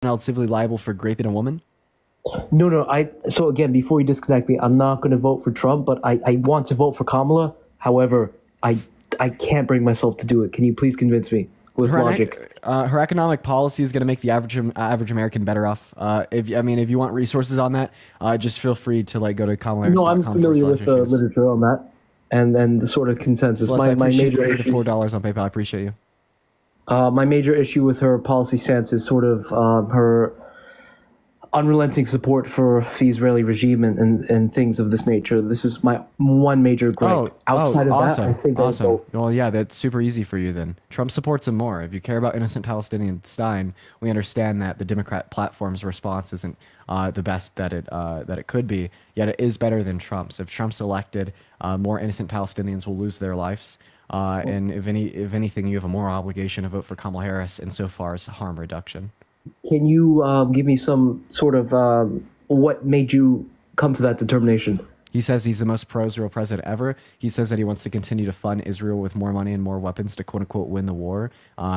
held civilly liable for raping a woman? No, no. So again, before you disconnect me, I'm not going to vote for Trump, but I want to vote for Kamala. However, I can't bring myself to do it. Can you please convince me with logic? Her economic policy is going to make the average American better off. If you want resources on that, just feel free to like go to No, I'm familiar with the literature on that, and the sort of consensus. My major issue, $4 on PayPal. I appreciate you. My major issue with her policy stance is sort of her unrelenting support for the Israeli regime and things of this nature. This is my one major gripe. Outside of awesome. that, I think awesome. Well, yeah, that's super easy for you then. Trump supports him more. If you care about innocent Palestinians dying, we understand that the Democrat platform's response isn't the best that it could be. Yet it is better than Trump's. If Trump's elected, more innocent Palestinians will lose their lives. And if anything, you have a moral obligation to vote for Kamala Harris insofar as harm reduction. Can you give me some sort of what made you come to that determination? He says he's the most pro-Israel president ever. He says that he wants to continue to fund Israel with more money and more weapons to quote-unquote win the war.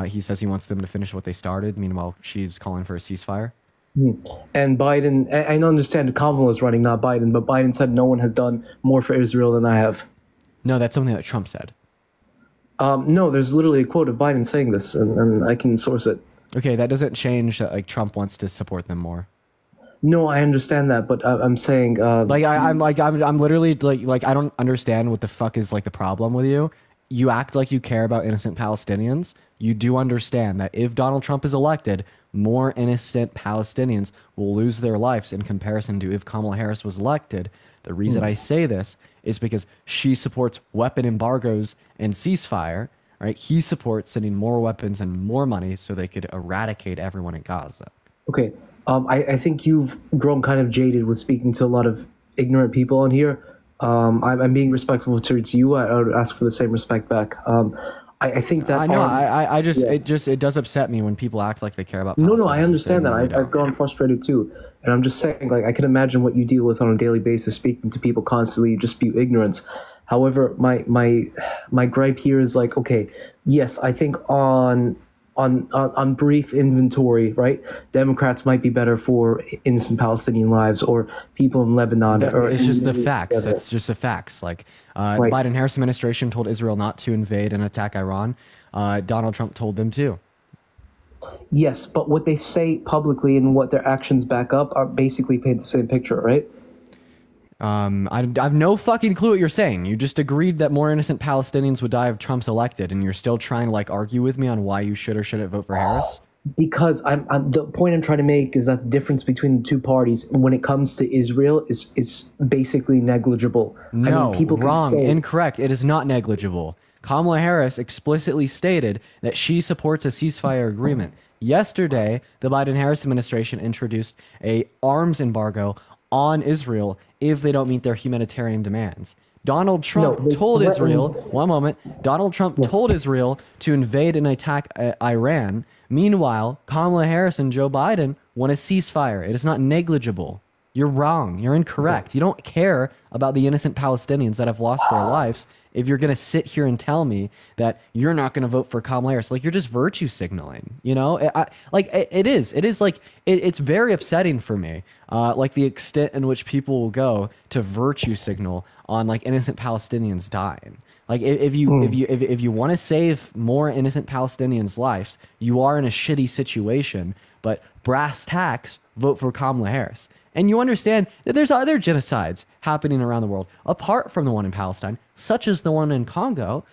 He says he wants them to finish what they started. Meanwhile, she's calling for a ceasefire. And Biden, I understand Kamala is running, not Biden, but Biden said no one has done more for Israel than I have. No, that's something that Trump said. No, there's literally a quote of Biden saying this, and I can source it. Okay, that doesn't change that like Trump wants to support them more. No, I understand that, but I'm saying I'm literally like I don't understand what the fuck is like the problem with you. You act like you care about innocent Palestinians. You do understand that if Donald Trump is elected, more innocent Palestinians will lose their lives in comparison to if Kamala Harris was elected. The reason I say this is because she supports weapon embargoes and ceasefire. Right? He supports sending more weapons and more money so they could eradicate everyone in Gaza. Okay. I think you've grown kind of jaded with speaking to a lot of ignorant people on here. I'm being respectful towards you. I would ask for the same respect back. I think that... I know. It does upset me when people act like they care about No, I understand that. I've grown frustrated too. And I'm just saying, like, I can imagine what you deal with on a daily basis, speaking to people constantly, you just spew ignorance. However, my gripe here is like, okay, yes, I think on brief inventory, right? Democrats might be better for innocent Palestinian lives or people in Lebanon. It's just the facts. That's just the facts. Like the Biden-Harris administration told Israel not to invade and attack Iran. Donald Trump told them to. Yes, but what they say publicly and what their actions back up are basically paint the same picture, right? I have no fucking clue what you're saying. You just agreed that more innocent Palestinians would die if Trump's elected, and you're still trying to like argue with me on why you should or shouldn't vote for Harris. Because the point I'm trying to make is that the difference between the two parties when it comes to Israel is basically negligible. No, I mean, people wrong, can say, incorrect. It is not negligible. Kamala Harris explicitly stated that she supports a ceasefire agreement. Yesterday, the Biden-Harris administration introduced a arms embargo on Israel if they don't meet their humanitarian demands. Donald Trump told Israel, one moment, Donald Trump told Israel to invade and attack Iran. Meanwhile, Kamala Harris and Joe Biden want a ceasefire. It is not negligible. You're wrong. You're incorrect. You don't care about the innocent Palestinians that have lost their lives if you're going to sit here and tell me that you're not going to vote for Kamala Harris. Like, you're just virtue signaling, you know? It is like, it's very upsetting for me, like the extent in which people will go to virtue signal on like innocent Palestinians dying. Like if you want to save more innocent Palestinians' lives, you are in a shitty situation, but brass tacks, vote for Kamala Harris. And you understand that there's other genocides happening around the world, apart from the one in Palestine, such as the one in Congo,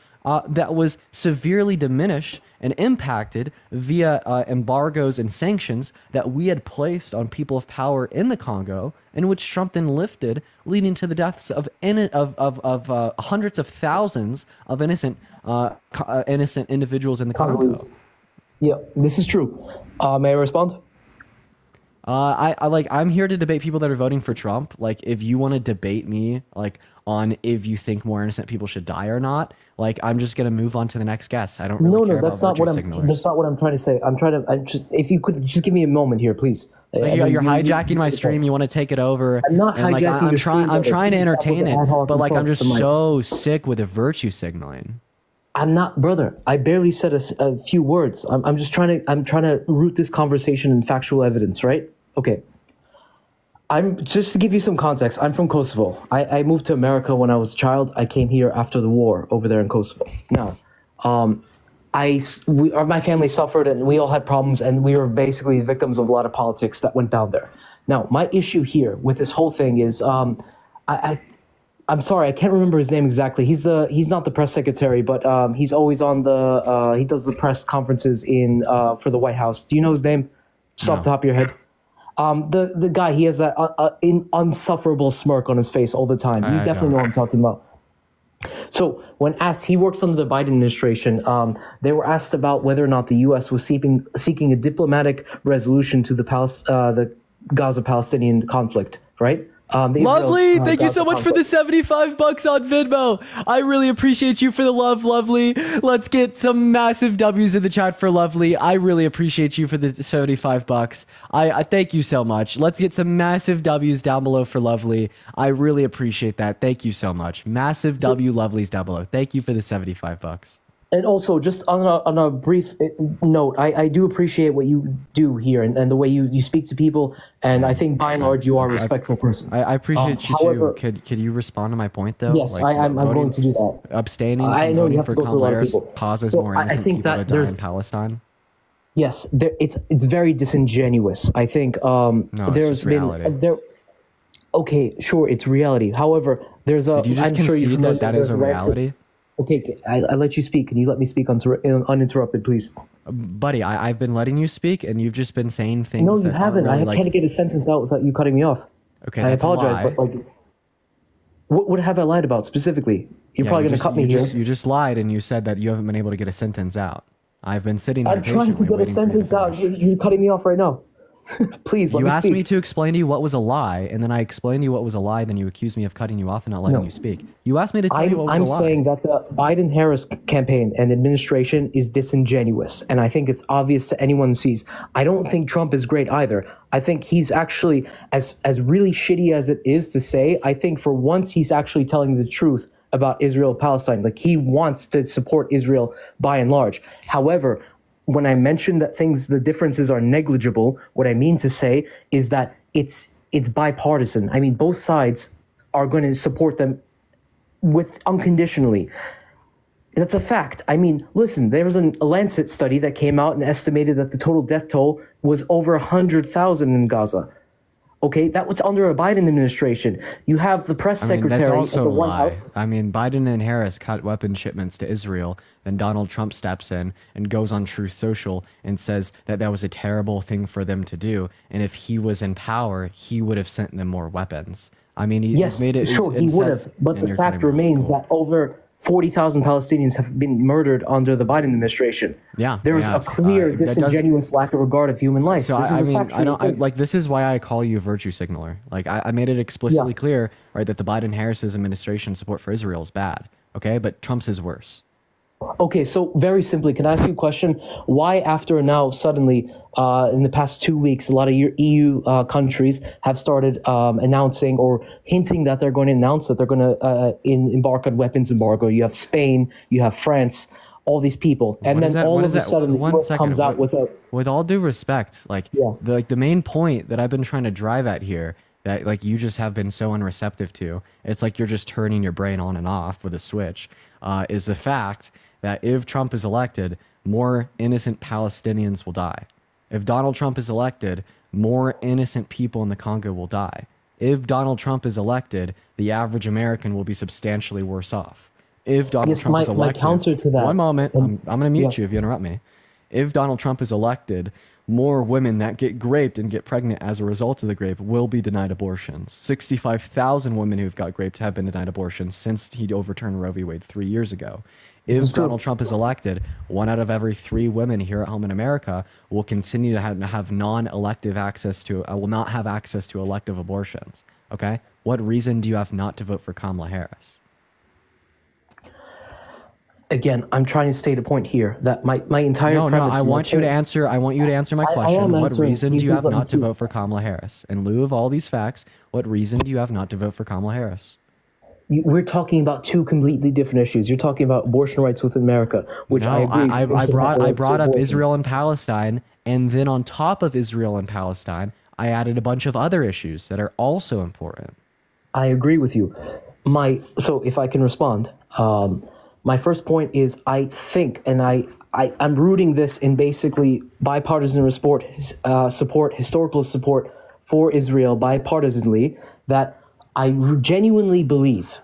that was severely diminished and impacted via embargoes and sanctions that we had placed on people of power in the Congo, in which Trump then lifted, leading to the deaths of hundreds of thousands of innocent individuals in the Congo. Yeah, this is true. May I respond? I'm here to debate people that are voting for Trump. Like, if you want to debate me, like, on if you think more innocent people should die or not, like, I'm just gonna move on to the next guest. I don't really care about virtue signalers. That's not what I'm trying to say. If you could just give me a moment here, please. Like, you're hijacking my stream. You want to take it over. I'm not hijacking your stream. I'm trying to entertain it, but like, I'm just so sick with the virtue signaling. I'm not, brother. I barely said a few words. I'm just trying to root this conversation in factual evidence, right? Okay. I'm just to give you some context. I'm from Kosovo. I moved to America when I was a child. I came here after the war over there in Kosovo. Now, my family suffered and we all had problems and we were basically victims of a lot of politics that went down there. Now, my issue here with this whole thing is, I'm sorry, I can't remember his name exactly. He's not the press secretary, but he's always on he does the press conferences for the White House. Do you know his name? Just off the top of your head. The guy, he has that insufferable smirk on his face all the time. You definitely know what I'm talking about. So when asked, he works under the Biden administration. They were asked about whether or not the U.S. was seeking a diplomatic resolution to the Gaza-Palestinian conflict, right? Lovely, thank you so much for the $75 on Venmo. I really appreciate you for the love, Lovely. Let's get some massive W's in the chat for Lovely. I really appreciate you for the $75. I thank you so much. Let's get some massive W's down below for Lovely. I really appreciate that. Thank you so much. Massive W Lovely's down below. Thank you for the $75. And also, just on a brief note, I do appreciate what you do here and the way you speak to people. And I think by and large, you are a respectful person. I appreciate you too. Could you respond to my point though? Yes, I'm going to do that. Abstaining from voting for Kamala Harris causes more innocent people to die in Palestine. Yes, it's very disingenuous. I think there's been there. Okay, sure, it's reality. However, there's a. Did you just concede that is a reality? Okay, I let you speak. Can you let me speak uninterrupted, please? Buddy, I've been letting you speak, and you've just been saying things. No, you haven't. Really, I can't get a sentence out without you cutting me off. Okay, I apologize, but what have I lied about specifically? You're probably going to cut me here. You just lied, and you said that you haven't been able to get a sentence out. I've been sitting here. I'm trying to get a sentence out. You're cutting me off right now. Please, let me speak. You asked me to explain to you what was a lie, and then I explained to you what was a lie, then you accused me of cutting you off and not letting you speak. You asked me to tell you what was a lie. I'm saying that the Biden-Harris campaign and administration is disingenuous, and I think it's obvious to anyone who sees. I don't think Trump is great either. I think he's actually, as really shitty as it is to say, I think for once he's actually telling the truth about Israel-Palestine. Like, he wants to support Israel by and large. However, when I mention that the differences are negligible, what I mean to say is that it's bipartisan. I mean, both sides are going to support them unconditionally. That's a fact. I mean, listen, there was a Lancet study that came out and estimated that the total death toll was over 100,000 in Gaza. Okay, that was under a Biden administration. You have the press secretary at the White House. I mean, Biden and Harris cut weapon shipments to Israel. Then Donald Trump steps in and goes on Truth Social and says that that was a terrible thing for them to do. And if he was in power, he would have sent them more weapons. I mean, he made it. Sure, he would have. But the fact remains that over 40,000 Palestinians have been murdered under the Biden administration. Yeah, there is a clear, disingenuous lack of regard of human life. So this is why I call you a virtue signaler. Like I made it explicitly clear, right, that the Biden-Harris administration support for Israel is bad. Okay, but Trump's is worse. Okay, so very simply, can I ask you a question? Why, after now suddenly, in the past 2 weeks, a lot of EU countries have started announcing or hinting that they're going to announce that they're going to embark on weapons embargo? You have Spain, you have France, all these people, and then all of a sudden, the US comes out with a. With all due respect, the main point that I've been trying to drive at here, that you just have been so unreceptive to, it's like you're just turning your brain on and off with a switch, is the fact that if Trump is elected, more innocent Palestinians will die. If Donald Trump is elected, more innocent people in the Congo will die. If Donald Trump is elected, the average American will be substantially worse off. If Donald Trump is elected, counter to that, one moment, I'm going to mute you if you interrupt me. If Donald Trump is elected, more women that get raped and get pregnant as a result of the rape will be denied abortions. 65,000 women who've got raped have been denied abortions since he overturned Roe v. Wade 3 years ago. If Donald Trump is elected, 1 out of every 3 women here at home in America will continue to have non-elective access to, will not have access to elective abortions. Okay? What reason do you have not to vote for Kamala Harris? Again, I'm trying to state a point here that my entire premise. No, I want you to answer my question. What reason do you have not to vote for Kamala Harris? In lieu of all these facts, what reason do you have not to vote for Kamala Harris? we're talking about two completely different issues. You're talking about abortion rights within America, which I No, agree. I brought up Israel and Palestine, and then on top of Israel and Palestine, I added a bunch of other issues that are also important. I agree with you. So if I can respond, my first point is I think, and I'm rooting this in basically bipartisan support, historical support for Israel bipartisanly, that I genuinely believe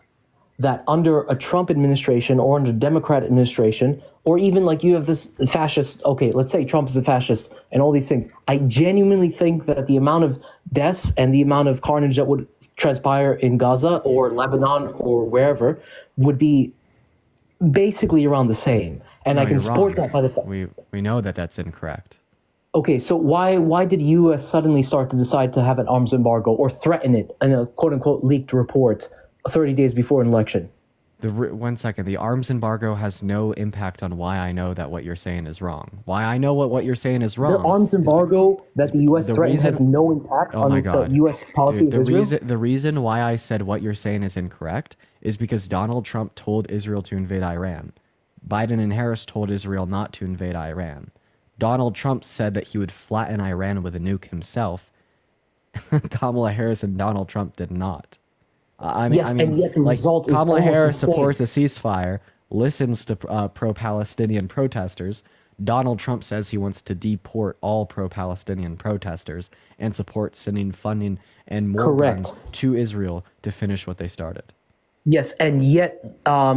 that under a Trump administration or under a Democrat administration, or even like you have this fascist, okay, let's say Trump is a fascist and all these things, I genuinely think that the amount of deaths and the amount of carnage that would transpire in Gaza or Lebanon or wherever would be basically around the same. And No, I can you're support wrong. that by the fact. We know that that's incorrect. Okay, so why did U.S. suddenly start to decide to have an arms embargo or threaten it in a quote unquote leaked report 30 days before an election? 1 second. The arms embargo has no impact on why I know that what you're saying is wrong. Why I know what you're saying is wrong. The arms embargo that the U.S. the threatened has reason- no impact Oh on my the God. U.S. policy Dude, of Israel. the reason why I said what you're saying is incorrect is because Donald Trump told Israel to invade Iran. Biden and Harris told Israel not to invade Iran. Donald Trump said that he would flatten Iran with a nuke himself. Kamala Harris and Donald Trump did not. Yes, and yet the result is Kamala almost Harris the same. supports a ceasefire, listens to pro-Palestinian protesters. Donald Trump says he wants to deport all pro-Palestinian protesters and supports sending funding and more Correct. guns to Israel to finish what they started. Yes, and yet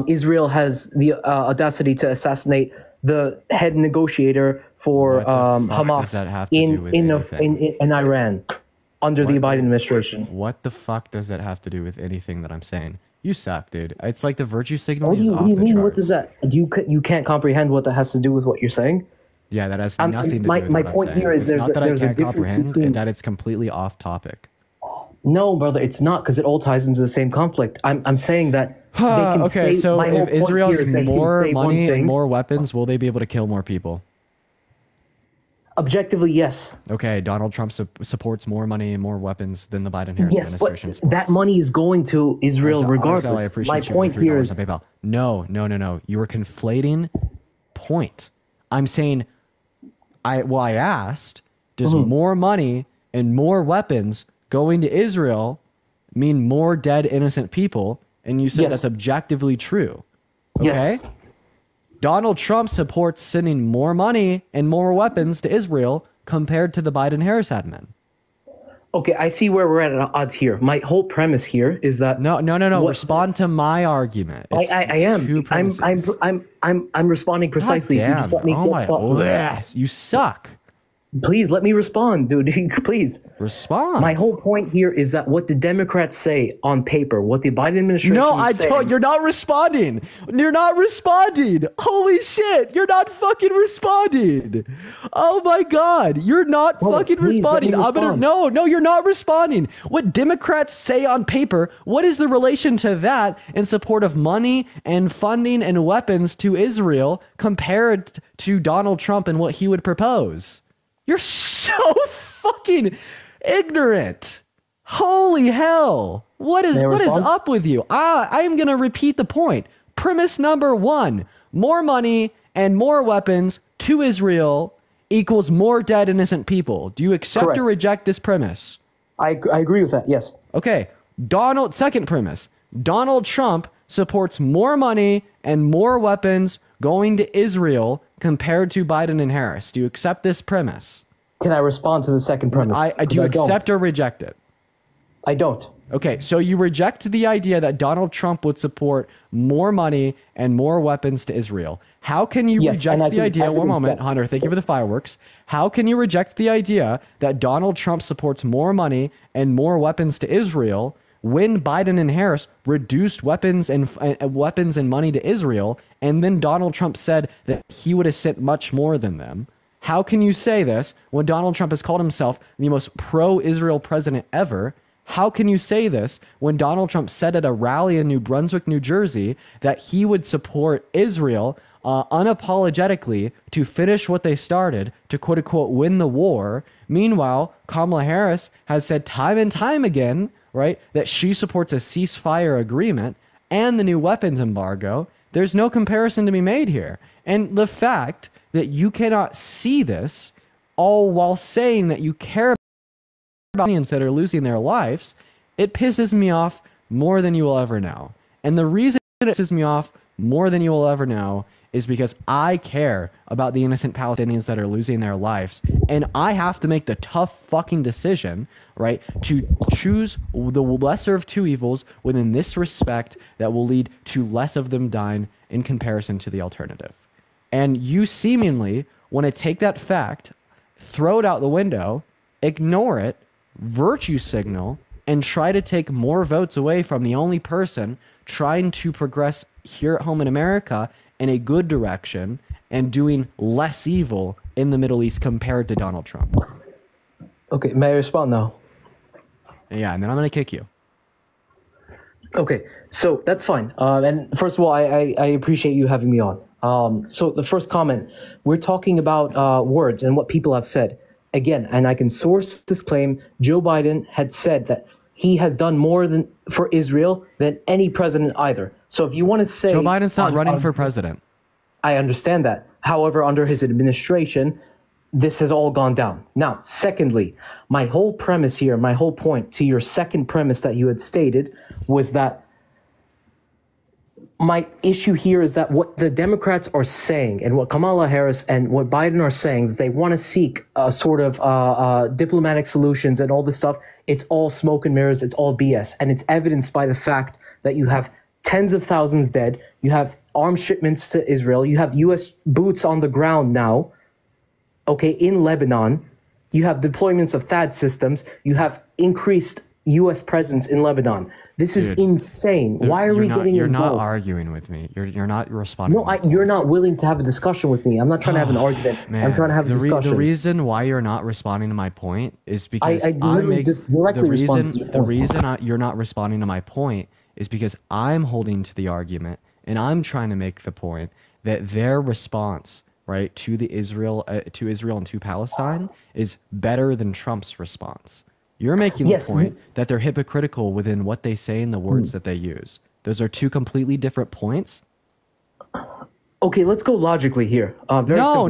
Israel has the audacity to assassinate the head negotiator for What the fuck Hamas does that have to do with anything? in Iran under the Biden administration. What the fuck does that have to do with anything that I'm saying? You suck, dude. It's like the virtue signal What do is you, off what do you the mean? charts. What does that? You can't comprehend what that has to do with what you're saying? Yeah, that has I'm- nothing to my- do with my what I'm point saying. here is It's there's not a- that I there's a can't difference comprehend, between- that it's completely off topic. No, brother, it's not, because it all ties into the same conflict. I'm saying that they can Okay, say, so my whole if point Israel here has is they can more say one money and thing. more weapons, will they be able to kill more people? Objectively, yes. Okay, Donald Trump supports more money and more weapons than the Biden-Harris Yes, but administration supports. that money is going to Israel Ozal, I regardless. appreciate My you point giving me here $3 is on PayPal. No. You were conflating point. I'm saying, I asked, does Mm-hmm. more money and more weapons going to Israel mean more dead innocent people? And you said Yes. that's objectively true. Yes. Okay? Donald Trump supports sending more money and more weapons to Israel compared to the Biden-Harris admin. Okay, I see where we're at odds here. My whole premise here is that No. What- Respond to my argument. I am. two premises. I'm responding precisely. If you God just let me damn. Oh get my. thought- Yes, you suck. Please let me respond, dude. Please. Respond. My whole point here is that what the Democrats say on paper, what the Biden administration No, is I saying, don't. You're not responding. You're not responding. Holy shit. You're not fucking responding. Oh my God. You're not Brother, fucking please let me responding. I'm gonna, respond. no, you're not responding. What Democrats say on paper, what is the relation to that in support of money and funding and weapons to Israel compared to Donald Trump and what he would propose? You're so fucking ignorant. Holy hell. What is May I respond? up with you? I am going to repeat the point. Premise number 1, more money and more weapons to Israel equals more dead innocent people. Do you accept Correct. or reject this premise? I agree with that. Yes. Okay. Second premise. Donald Trump supports more money and more weapons going to Israel compared to Biden and Harris. Do you accept this premise? Can I respond to the second premise? Do 'Cause you don't. accept or reject it? I don't. Okay, so you reject the idea that Donald Trump would support more money and more weapons to Israel. How can you Yes, reject and I the can- idea? I can One moment, accept. Hunter, thank you for the fireworks. How can you reject the idea that Donald Trump supports more money and more weapons to Israel when Biden and Harris reduced weapons and money to Israel, and then Donald Trump said that he would have sent much more than them? How can you say this when Donald Trump has called himself the most pro-Israel president ever? How can you say this when Donald Trump said at a rally in New Brunswick, New Jersey, that he would support Israel unapologetically to finish what they started, to quote unquote win the war? Meanwhile, Kamala Harris has said time and time again, right, that she supports a ceasefire agreement and the new weapons embargo, there's no comparison to be made here. And the fact that you cannot see this all while saying that you care about Palestinians that are losing their lives, it pisses me off more than you will ever know. And the reason it pisses me off more than you will ever know is because I care about the innocent Palestinians that are losing their lives. And I have to make the tough fucking decision, right, to choose the lesser of two evils within this respect that will lead to less of them dying in comparison to the alternative. And you seemingly want to take that fact, throw it out the window, ignore it, virtue signal, and try to take more votes away from the only person trying to progress here at home in America in a good direction and doing less evil in the Middle East compared to Donald Trump. Okay, may I respond now? Yeah, and then I'm going to kick you. Okay, so that's fine. And first of all, I appreciate you having me on. So the first comment, we're talking about words and what people have said. Again, and I can source this claim, Joe Biden had said that he has done more for Israel than any president either. So if you want to say... Joe Biden's not running for president. I understand that. However, under his administration, this has all gone down. Now, secondly, my whole premise here, my whole point to your second premise that you had stated was that my issue here is that what the Democrats are saying and what Kamala Harris and what Biden are saying, that they want to seek a sort of diplomatic solutions and all this stuff, it's all smoke and mirrors, it's all BS. And it's evidenced by the fact that you have tens of thousands dead, you have arms shipments to Israel, you have U.S. boots on the ground now, okay, in Lebanon, you have deployments of THAAD systems, you have increased U.S. presence in Lebanon. This is insane. Why are we getting involved? You're not arguing with me. You're not responding. No, you're not willing to have a discussion with me. I'm not trying to have an argument. Man, I'm trying to have a discussion. The reason why you're not responding to my point is because I literally just directly respond to your point. The reason you're not responding to my point is because I'm holding to the argument and I'm trying to make the point that their response, right, to Israel and to Palestine is better than Trump's response. You're making the point that they're hypocritical within what they say and the words that they use. Those are two completely different points. Okay, let's go logically here. No.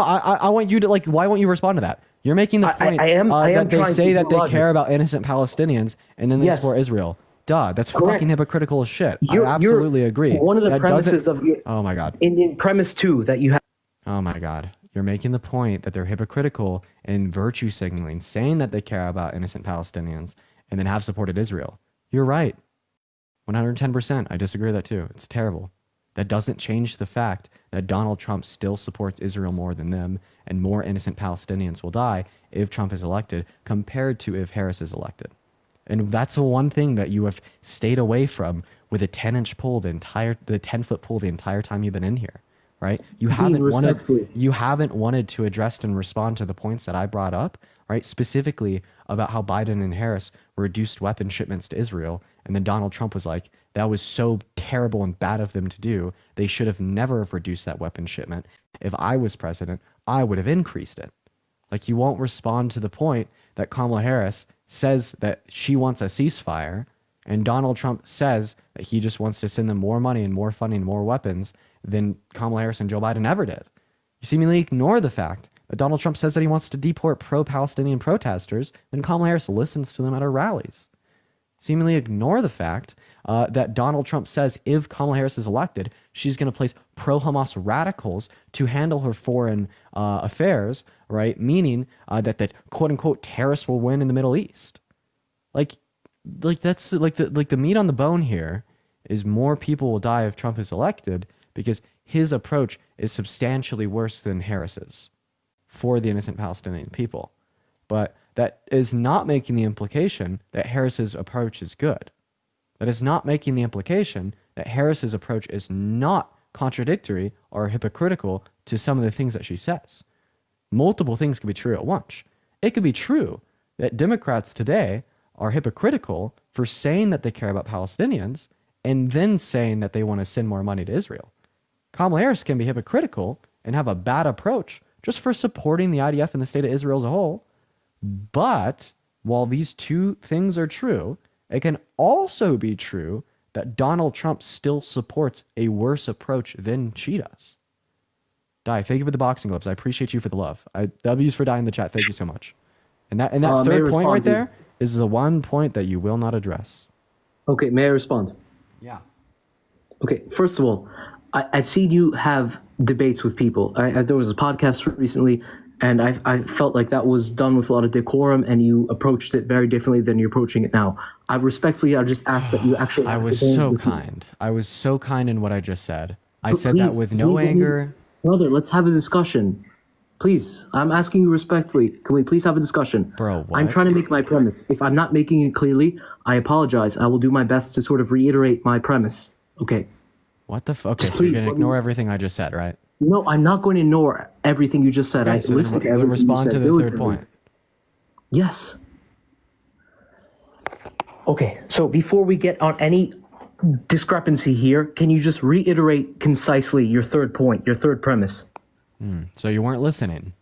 I want you to, like, why won't you respond to that? You're making the point that they say that they care about innocent Palestinians and then they support Israel. Duh, that's fucking hypocritical as shit. I absolutely agree. One of the premises of your... Oh my God. In premise 2 that you have... Oh my God. You're making the point that they're hypocritical in virtue signaling, saying that they care about innocent Palestinians and then have supported Israel. You're right. 110%. I disagree with that too. It's terrible. That doesn't change the fact that Donald Trump still supports Israel more than them and more innocent Palestinians will die if Trump is elected compared to if Harris is elected. And that's the one thing that you have stayed away from with a 10-inch pole, the 10-foot pole the entire time you've been in here. Right? You haven't wanted to address and respond to the points that I brought up, right? Specifically about how Biden and Harris reduced weapon shipments to Israel. And then Donald Trump was like, that was so terrible and bad of them to do. They should have never have reduced that weapon shipment. If I was president, I would have increased it. Like, you won't respond to the point that Kamala Harris says that she wants a ceasefire and Donald Trump says that he just wants to send them more money and more funding, more weapons than Kamala Harris and Joe Biden ever did. You seemingly ignore the fact that Donald Trump says that he wants to deport pro-Palestinian protesters, and Kamala Harris listens to them at her rallies. Seemingly ignore the fact that Donald Trump says if Kamala Harris is elected, she's going to place pro-Hamas radicals to handle her foreign affairs, right? Meaning that the quote-unquote terrorists will win in the Middle East. Like that's like the meat on the bone here is more people will die if Trump is elected, because his approach is substantially worse than Harris's for the innocent Palestinian people. But that is not making the implication that Harris's approach is good. That is not making the implication that Harris's approach is not contradictory or hypocritical to some of the things that she says. Multiple things could be true at once. It could be true that Democrats today are hypocritical for saying that they care about Palestinians and then saying that they want to send more money to Israel. Kamala Harris can be hypocritical and have a bad approach just for supporting the IDF and the state of Israel as a whole. But while these two things are true, it can also be true that Donald Trump still supports a worse approach than she does. Die, thank you for the boxing gloves. I appreciate you for the love. W's for Die in the chat. Thank you so much. And that third point right there is the one point that you will not address. Okay, may I respond? Yeah. Okay, first of all, I've seen you have debates with people. There was a podcast recently, and I felt like that was done with a lot of decorum, and you approached it very differently than you're approaching it now. I just ask that you actually... I was so kind. I was so kind in what I just said. I said that with no anger. Brother, let's have a discussion. Please, I'm asking you respectfully. Can we please have a discussion? Bro, what? I'm trying to make my premise. If I'm not making it clearly, I apologize. I will do my best to sort of reiterate my premise. Okay. What the fuck? Okay, so you're going to ignore everything I just said, right? No, I'm not going to ignore everything you just said. Okay, I listened to everything you said. Respond to the third point. Yes. Okay, so before we get on any discrepancy here, can you just reiterate concisely your third point, your third premise? So you weren't listening.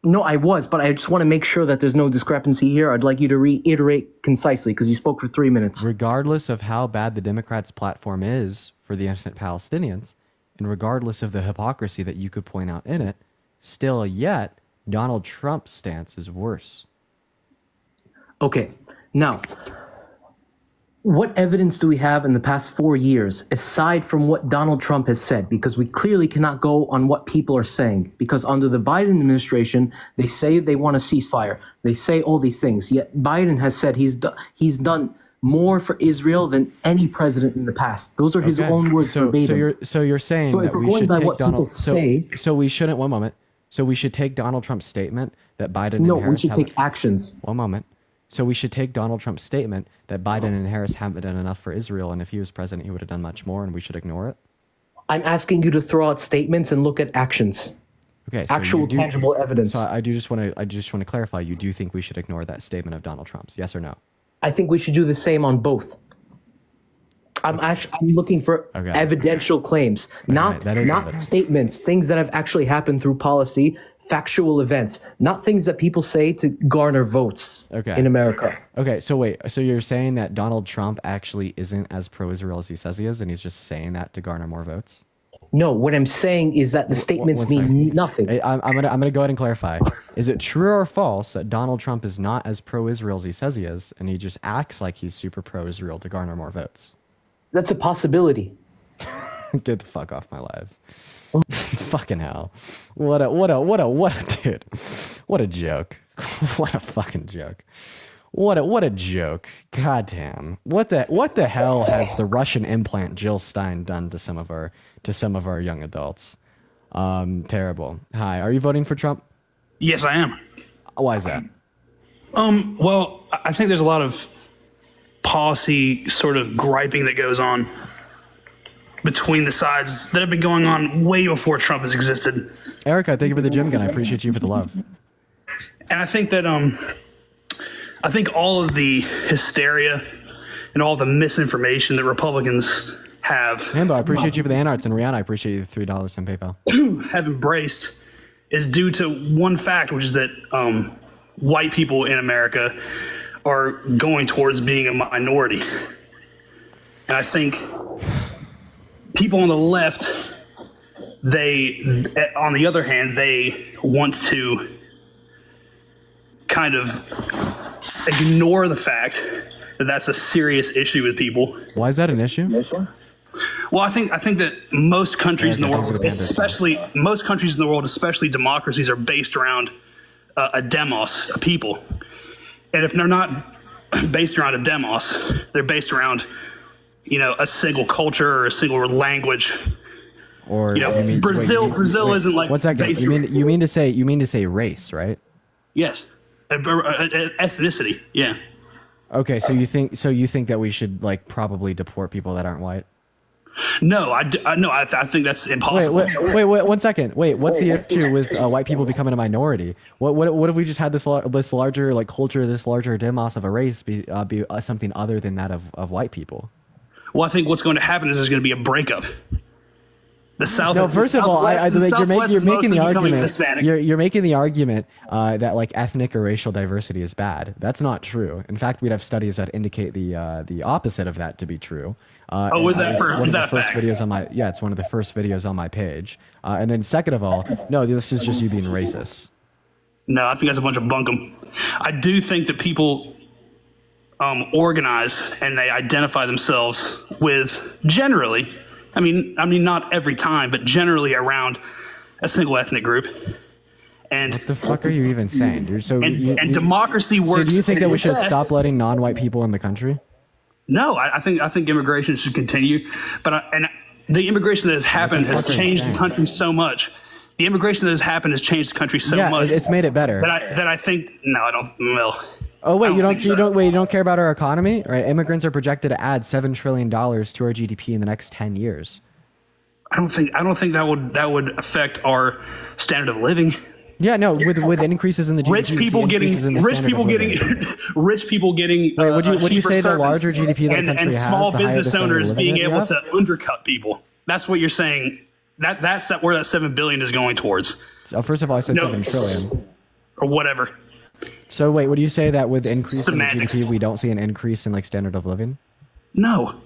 No, I was, but I just want to make sure that there's no discrepancy here. I'd like you to reiterate concisely because you spoke for 3 minutes. Regardless of how bad the Democrats' platform is for the innocent Palestinians, and regardless of the hypocrisy that you could point out in it, still yet, Donald Trump's stance is worse. Okay, now, what evidence do we have in the past 4 years, aside from what Donald Trump has said? Because we clearly cannot go on what people are saying. Because under the Biden administration, they say they want a ceasefire. They say all these things. Yet Biden has said he's done more for Israel than any president in the past. Those are his own words verbatim. So you're saying that we should take Donald... So we shouldn't... One moment. So we should take Donald Trump's statement that Biden and Harris... No, we should take actions. One moment. So we should take Donald Trump's statement that Biden and Harris haven't done enough for Israel, and if he was president, he would have done much more, and we should ignore it? I'm asking you to throw out statements and look at actions. Okay. So actual tangible evidence. So I just want to clarify. You do think we should ignore that statement of Donald Trump's? Yes or no? I think we should do the same on both. I'm looking for evidential claims, not statements, things that have actually happened through policy, factual events, not things that people say to garner votes in America. Okay, so wait, so you're saying that Donald Trump actually isn't as pro-Israel as he says he is, and he's just saying that to garner more votes? No, what I'm saying is that the statements mean nothing. I'm gonna go ahead and clarify. Is it true or false that Donald Trump is not as pro-Israel as he says he is, and he just acts like he's super pro-Israel to garner more votes? That's a possibility. Get the fuck off my live. Fucking hell. What a dude. What a joke. What a fucking joke. What a joke. God damn. What the hell has the Russian implant Jill Stein done to some of our young adults? Terrible. Hi, are you voting for Trump? Yes, I am. Why is that? Well, I think there's a lot of policy sort of griping that goes on between the sides that have been going on way before Trump has existed. Erica, thank you for the gym gun. I appreciate you for the love. And I think that I think all of the hysteria and all the misinformation that Republicans have Hando, I appreciate you for the anarts, and Rihanna, I appreciate you the $3 on PayPal. Have embraced is due to one fact, which is that white people in America are going towards being a minority. And I think people on the left, on the other hand, they want to kind of ignore the fact that that's a serious issue with people. Why is that an issue? Well, I think that most countries in the world, especially democracies, are based around a demos, a people. And if they're not based around a demos, they're based around, a single culture or a single language. Or Brazil isn't like. What's that? You mean to say race, right? Yes, ethnicity. Yeah. Okay, so you think that we should probably deport people that aren't white? No, I think that's impossible. Wait, 1 second. Wait, what's the issue with white people becoming a minority? What if we just had this larger culture, this larger demos of a race be something other than that of white people? Well, I think what's going to happen is there's going to be a breakup. The South. No, first of all, you're making the argument. Hispanic. You're making the argument that like ethnic or racial diversity is bad. That's not true. In fact, we'd have studies that indicate the opposite of that to be true. Was that a fact? Videos on my it's one of the first videos on my page. And then second of all, no, this is just you being racist. No, I think that's a bunch of bunkum. I do think that people organize and they identify themselves with generally. I mean, not every time, but generally around a single ethnic group. And what the fuck are you even saying, dude? So democracy works. So do you think that we should stop letting non-white people in the country? No, I think immigration should continue, but the immigration that has happened has changed the country so much. The immigration that has happened has changed the country so much. It's made it better. That I think I don't. Well, oh wait, you don't care about our economy, right? Immigrants are projected to add $7 trillion to our GDP in the next 10 years. I don't think that would affect our standard of living. Yeah, no, with increases in the GDP, rich people getting. Wait, would you say the larger GDP that the country and has, small the higher the business standard of owners living being that you able have? to undercut people? That's what you're saying. That's where that $7 billion is going towards. So first of all, I said $7 trillion or whatever. So wait, would you say that with increase Semantics. in the GDP, we don't see an increase in like standard of living? No.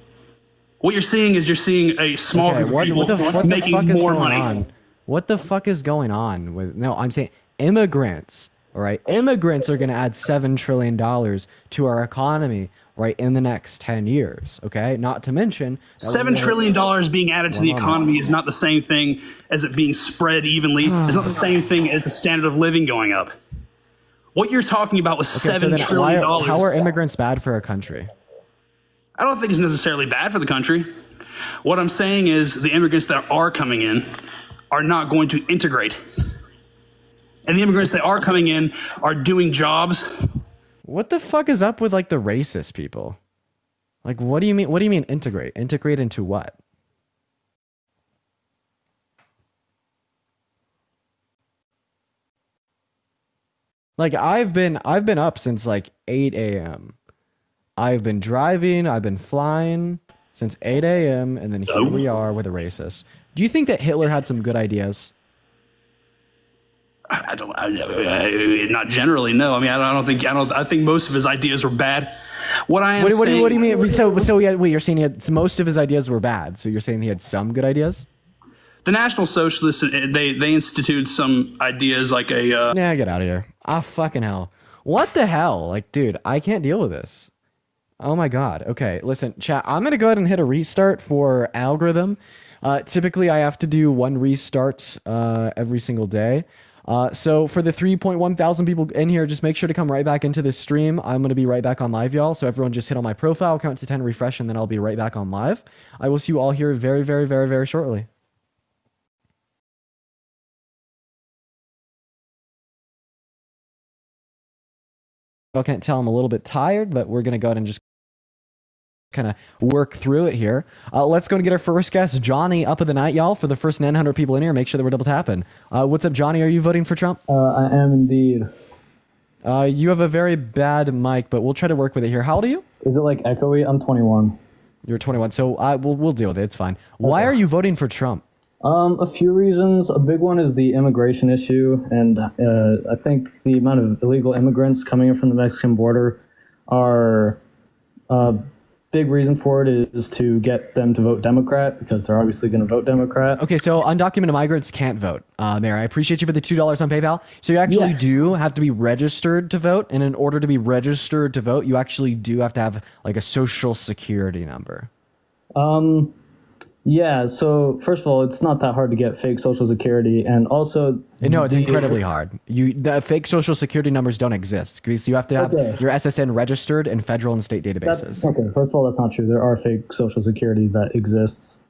What you're seeing is a small group of people making more money. What the fuck is going on with? No, I'm saying immigrants. All right, immigrants are going to add $7 trillion to our economy, right, in the next 10 years. Okay, not to mention $7 trillion being added to the economy is not the same thing as it being spread evenly. It's not the same thing as the standard of living going up. What you're talking about was $7 trillion. How are immigrants bad for our country? I don't think it's necessarily bad for the country. What I'm saying is the immigrants that are coming in are not going to integrate. And the immigrants that are coming in are doing jobs. What the fuck is up with like the racist people? Like, what do you mean? What do you mean integrate? Integrate into what? Like, I've been up since like 8 a.m. I've been driving, I've been flying since 8 a.m. and then here we are with a racist. Do you think that Hitler had some good ideas? Not generally, no. I mean, I think most of his ideas were bad. What do you mean? So you're saying most of his ideas were bad. So you're saying he had some good ideas? The National Socialists, they instituted some ideas like a... Yeah, get out of here. Ah, fucking hell. What the hell? Like, dude, I can't deal with this. Oh my god. Okay, listen, chat, I'm going to go ahead and hit a restart for algorithm. Typically, I have to do one restart every single day. So for the 3.1 thousand people in here, just make sure to come right back into this stream. I'm going to be right back on live, y'all. So everyone just hit on my profile, count to 10, refresh, and then I'll be right back on live. I will see you all here very, very, very, very shortly. I can't tell I'm a little bit tired, but we're going to go ahead and just kind of work through it here. Let's go and get our first guest, Johnny, up of the night, y'all. For the first 900 people in here, make sure that we're double tapping. What's up, Johnny? Are you voting for Trump? I am indeed. You have a very bad mic, but we'll try to work with it here. How old are you? Is it like echoey? I'm 21. You're 21, so we'll deal with it. It's fine. Why are you voting for Trump? A few reasons. A big one is the immigration issue, and I think the amount of illegal immigrants coming in from the Mexican border are big reason for it is to get them to vote Democrat, because they're obviously going to vote Democrat. Okay, so undocumented migrants can't vote. Mayor, I appreciate you for the $2 on PayPal. So you actually do have to be registered to vote, and in order to be registered to vote, you actually do have to have like a social security number. Yeah, so first of all, it's not that hard to get fake social security, and also... No, it's incredibly hard. The fake social security numbers don't exist, because you have to have your SSN registered in federal and state databases. Okay, first of all, that's not true. There are fake social security that exists.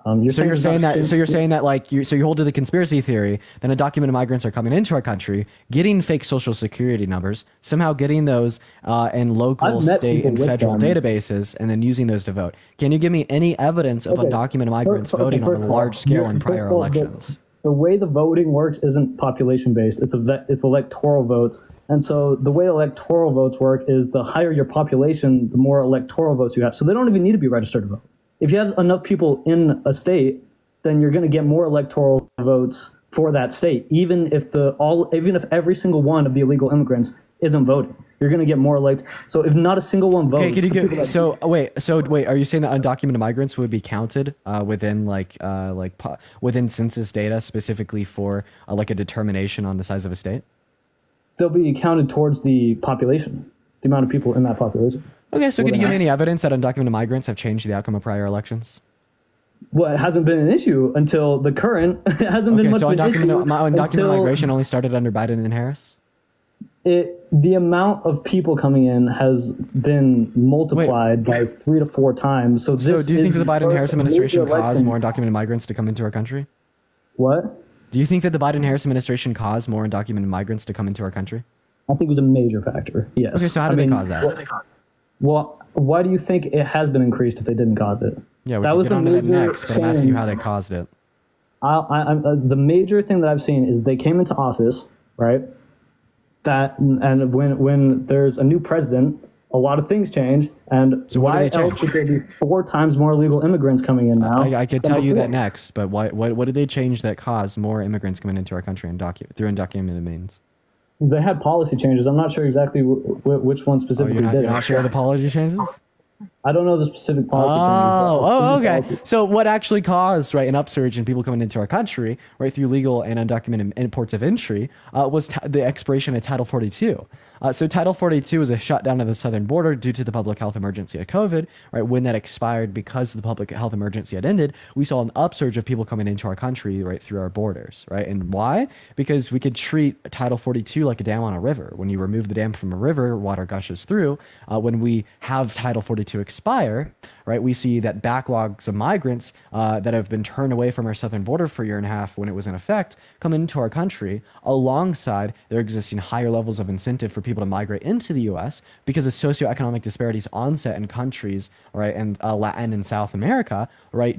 You're saying that like you hold to the conspiracy theory that undocumented migrants are coming into our country, getting fake social security numbers, somehow getting those in local, state, and federal databases, and then using those to vote. Can you give me any evidence of undocumented migrants voting on a large scale in prior elections? The way the voting works isn't population based. It's electoral votes. And so the way electoral votes work is the higher your population, the more electoral votes you have. So they don't even need to be registered to vote. If you have enough people in a state, then you're going to get more electoral votes for that state, even if every single one of the illegal immigrants isn't voting. You're going to get more So if not a single one votes, Okay, can you give? So wait, are you saying that undocumented migrants would be counted within within census data specifically for like a determination on the size of a state? they'll be counted towards the population, the amount of people in that population. Okay, so can you give me any evidence that undocumented migrants have changed the outcome of prior elections? Well, it hasn't been an issue until the current. It hasn't been much so of an issue undocumented until migration only started under Biden and Harris? the amount of people coming in has been multiplied by 3 to 4 times. So do you think that the Biden Harris administration caused election. more undocumented migrants to come into our country? What? Do you think that the Biden Harris administration caused more undocumented migrants to come into our country? I think it was a major factor. Yes. Okay, so how did they cause that? Well, why do you think it has been increased if they didn't cause it? Yeah, we that can was get the on to that major next, but I'm asking you change. how they caused it. The major thing that I've seen is they came into office, right? And when there's a new president, a lot of things change. And So what do why they else change? would there be 4 times more illegal immigrants coming in now? I could than tell you that before? next, but what did they change that caused more immigrants coming into our country through undocumented means? They had policy changes. I'm not sure exactly which one Oh, specifically you're did not it. sure of the policy changes? I don't know the specific policy changes. Okay. So what actually caused an upsurge in people coming into our country, through legal and undocumented imports of entry, was the expiration of Title 42. So Title 42 was a shutdown of the southern border due to the public health emergency of COVID. When that expired, because the public health emergency had ended, we saw an upsurge of people coming into our country through our borders. And why? Because we could treat Title 42 like a dam on a river. When you remove the dam from a river, water gushes through. When we have Title 42 expire, we see that backlogs of migrants that have been turned away from our southern border for a year and a half when it was in effect come into our country, alongside there existing higher levels of incentive for people to migrate into the U.S. because of socioeconomic disparities onset in countries, in Latin and South America,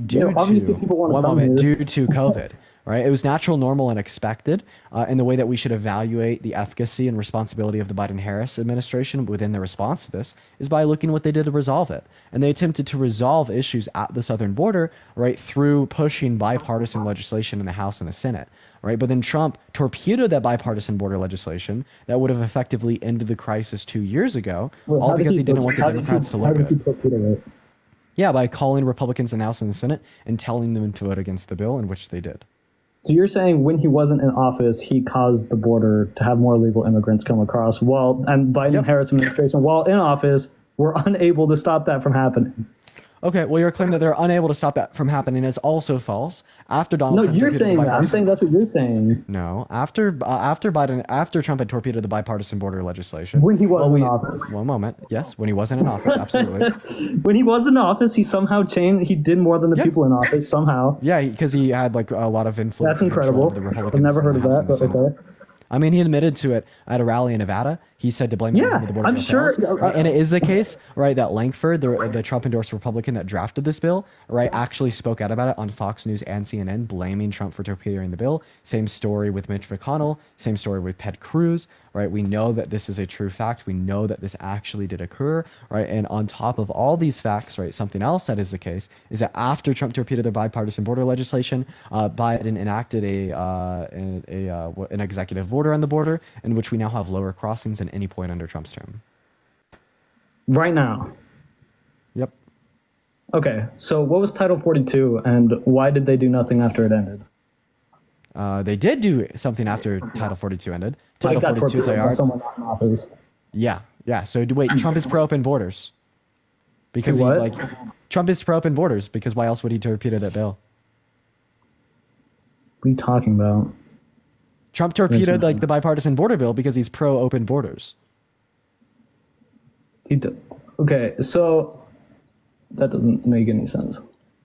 due obviously people wanna one come moment, here. due to COVID. It was natural, normal, and expected in the way that we should evaluate the efficacy and responsibility of the Biden-Harris administration within the response to this is by looking at what they did to resolve it. And they attempted to resolve issues at the southern border, through pushing bipartisan legislation in the House and the Senate. But then Trump torpedoed that bipartisan border legislation that would have effectively ended the crisis 2 years ago, Well, all how did because he didn't want the how did Democrats to how look did he good. torpedo it? Yeah, by calling Republicans in the House and the Senate and telling them to vote against the bill, in which they did. So you're saying when he wasn't in office, he caused the border to have more illegal immigrants come across, and Biden-Harris administration, while in office, were unable to stop that from happening. Okay, well, your claim that they're unable to stop that from happening is also false. After Donald No, Trump you're torpedoed saying the that. I'm bipartisan- saying that's what you're saying. No, after Trump had torpedoed the bipartisan border legislation. When he wasn't in office. One moment. Yes, when he wasn't in office, absolutely. When he was in office, he somehow changed. He did more than the Yep. people in office somehow. Yeah, because he had a lot of influence. That's and control incredible. over the Republicans I've never in heard the of House that, and the but Senate. okay. I mean, he admitted to it at a rally in Nevada. He said to blame it Yeah, on the border I'm bill sure- fails, and it is the case, that Lankford, the Trump-endorsed Republican that drafted this bill, actually spoke out about it on Fox News and CNN, blaming Trump for torpedoing the bill. Same story with Mitch McConnell. Same story with Ted Cruz. We know that this is a true fact. We know that this actually did occur. And on top of all these facts, something else that is the case is that after Trump torpedoed the bipartisan border legislation, Biden enacted an executive order on the border in which we now have lower crossings than any point under Trump's term. Right now. Yep. Okay, so what was Title 42, and why did they do nothing after it ended? They did do something after Title 42 ended. Like Title got 42 torpedoed by say, someone not in office. yeah. So wait, Trump is pro-open borders. Because he What? Trump is pro-open borders because why else would he torpedo that bill? What are you talking about? Trump torpedoed the bipartisan border bill because he's pro-open borders. Okay, so that doesn't make any sense.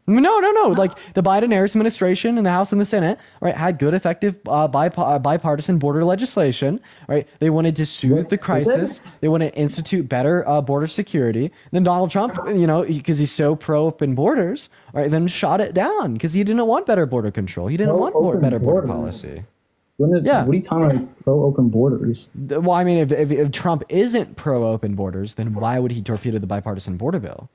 No. The Biden-Harris administration and the House and the Senate, had good, effective bipartisan border legislation. They wanted to soothe the crisis. They wanted to institute better border security. Then Donald Trump, because he's so pro-open borders, then shot it down because he didn't want better border control. He didn't want Pro-open better border borders? policy. Yeah. What are you talking about? Pro-open borders. Well, I mean, if Trump isn't pro-open borders, then why would he torpedo the bipartisan border bill?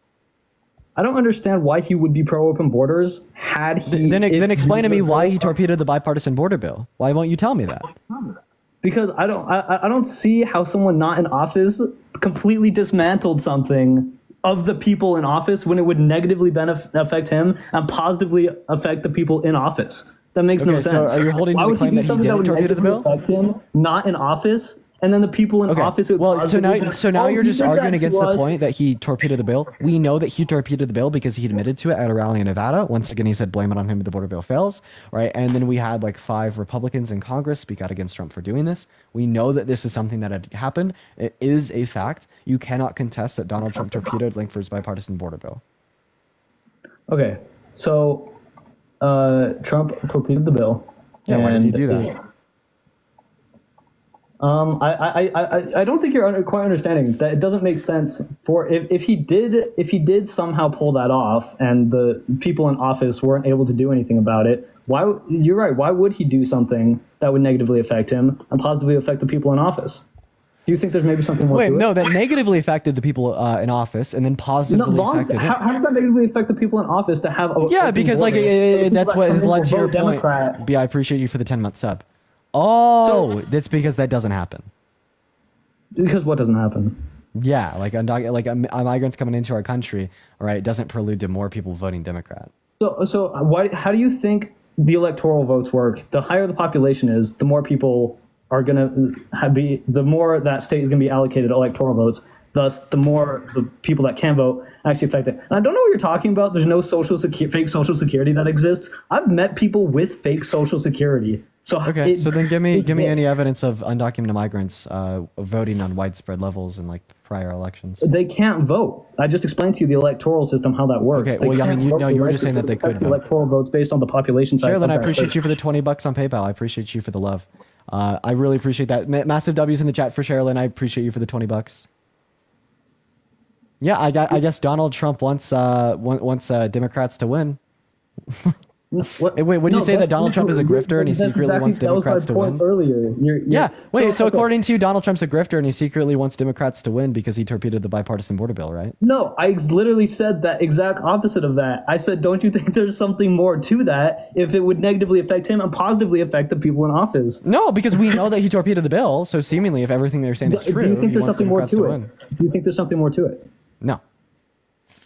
I don't understand why he would be pro-open borders had he... Then explain to me why he torpedoed. torpedoed the bipartisan border bill. Why won't you tell me that? Because I don't see how someone not in office completely dismantled something of the people in office when it would negatively affect him and positively affect the people in office. That makes no Okay, so sense. are you holding to Why the would claim do that he something didn't would torpedo the negatively bill? affect him not in office, and then the people in Okay. office? It would Well, so now positively- you're he just did that arguing to against the us. point that he torpedoed the bill. We know that he torpedoed the bill because he admitted to it at a rally in Nevada. Once again, he said blame it on him if the border bill fails, right? And then we had like 5 Republicans in Congress speak out against Trump for doing this. We know that this is something that had happened. It is a fact. You cannot contest that Donald Trump torpedoed Langford's bipartisan border bill. Okay, so Trump torpedoed the bill. Yeah, why did he do and that? I don't think you're quite understanding that. It doesn't make sense for if he did somehow pull that off and the people in office weren't able to do anything about it. Why? You're right. Why would he do something that would negatively affect him and positively affect the people in office? Do you think there's maybe something more Wait, to it? no, that negatively affected the people in office and then positively affected him. How does that negatively affect the people in office to have a Yeah, open because like border? The that's people what that has come in led will to your vote point. Democrat. B, I appreciate you for the 10-month sub. Oh, that's because that doesn't happen. Because what doesn't happen? Yeah, like migrants coming into our country, right, doesn't prelude to more people voting Democrat. So why? How do you think the electoral votes work? The higher the population is, the more people are going to be, the more that state is going to be allocated electoral votes. Thus, the more the people that can vote actually affect it. And I don't know what you're talking about. There's no fake social security that exists. I've met people with fake social security. So Okay, so then give me any evidence of undocumented migrants voting on widespread levels in like prior elections. They can't vote. I just explained to you the electoral system, how that works. Okay, They well, yeah, I can't mean, vote you were just directly saying that they affect could the vote. electoral votes based on the population size. Sherilyn, I of that appreciate state. you for the $20 on PayPal. I appreciate you for the love. I really appreciate that. Massive W's in the chat for Sherilyn. I appreciate you for the $20. Yeah, I guess Donald Trump wants Democrats to win. What? Wait, wouldn't you say that that's Donald Trump is a grifter and he that's secretly wants that was my Democrats to point win? Earlier. Yeah. Wait. So okay. according to you, Donald Trump's a grifter and he secretly wants Democrats to win because he torpedoed the bipartisan border bill, right? No, I literally said that exact opposite of that. I said, don't you think there's something more to that if it would negatively affect him and positively affect the people in office? No, because we know that he torpedoed the bill. So seemingly, if everything they're saying is Do true, you think he there's wants something more Democrats to to it? win. Do you think there's something more to it? No.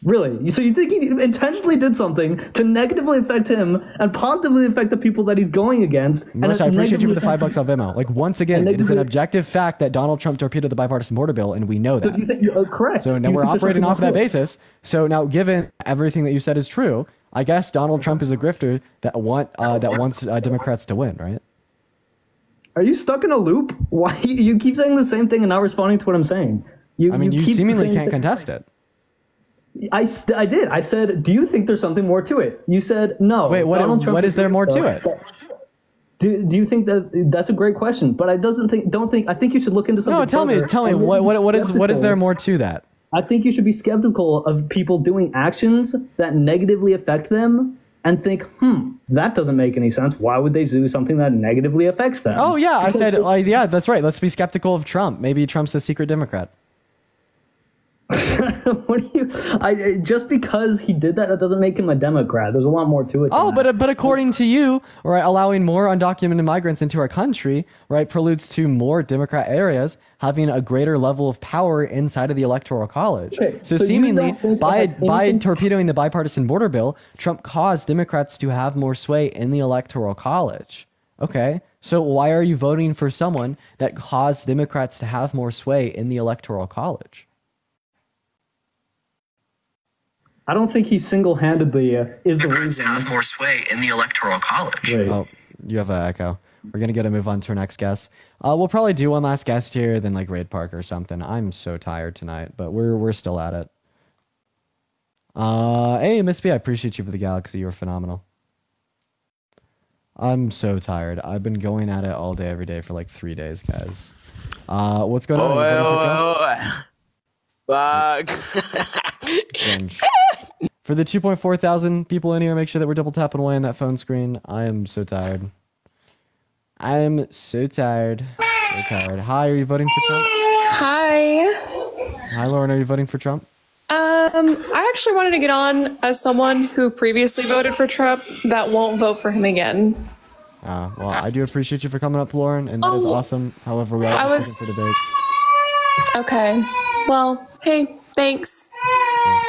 Really? So you think he intentionally did something to negatively affect him and positively affect the people that he's going against? Mush, I appreciate you for the $5 on Venmo. Like once again, And it is an negatively- objective fact that Donald Trump torpedoed the bipartisan border bill, and we know So that. do you think you're correct? So Do now you we're think there's operating something off of that more to it? basis. So now, given everything that you said is true, I guess Donald Trump is a grifter that wants Democrats to win, right? Are you stuck in a loop? Why you keep saying the same thing and not responding to what I'm saying? I mean, you keep seemingly saying can't things- contest it. I did. I said, do you think there's something more to it? You said no. Wait, Donald Trump what is there more to it? Do you think that's a great question? But I don't think. I think you should look into something. No, tell me, further and what be is there skeptical. more to that? I think you should be skeptical of people doing actions that negatively affect them and think, that doesn't make any sense. Why would they do something that negatively affects them? Oh yeah, I said yeah, that's right. Let's be skeptical of Trump. Maybe Trump's a secret Democrat. What do you? Just because he did that doesn't make him a Democrat. There's a lot more to it. Oh, than that. but according to you, right, allowing more undocumented migrants into our country, right, preludes to more Democrat areas having a greater level of power inside of the Electoral College. Okay, So so you seemingly, don't think by it had anything- torpedoing the bipartisan border bill, Trump caused Democrats to have more sway in the Electoral College. Okay, so why are you voting for someone that caused Democrats to have more sway in the Electoral College? I don't think he single-handedly is the Democrats reason. have more sway in the Electoral College. Wait. Oh, you have an echo. We're gonna get to move on to our next guest. We'll probably do one last guest here, then like Raid Park or something. I'm so tired tonight, but we're still at it. Hey, Miss B, I appreciate you for the Galaxy. You're phenomenal. I'm so tired. I've been going at it all day, every day for like 3 days, guys. What's going on? Fuck. Cringe. For the 2.4 thousand people in here, make sure that we're double tapping away on that phone screen. I am so tired. I'm so tired. So tired. Hi, are you voting for Trump? Hi. Hi, Lauren. Are you voting for Trump? I actually wanted to get on as someone who previously voted for Trump that won't vote for him again. Well, I do appreciate you for coming up, Lauren, and that is awesome. However, we are just looking for debates. Okay. Well, hey, thanks.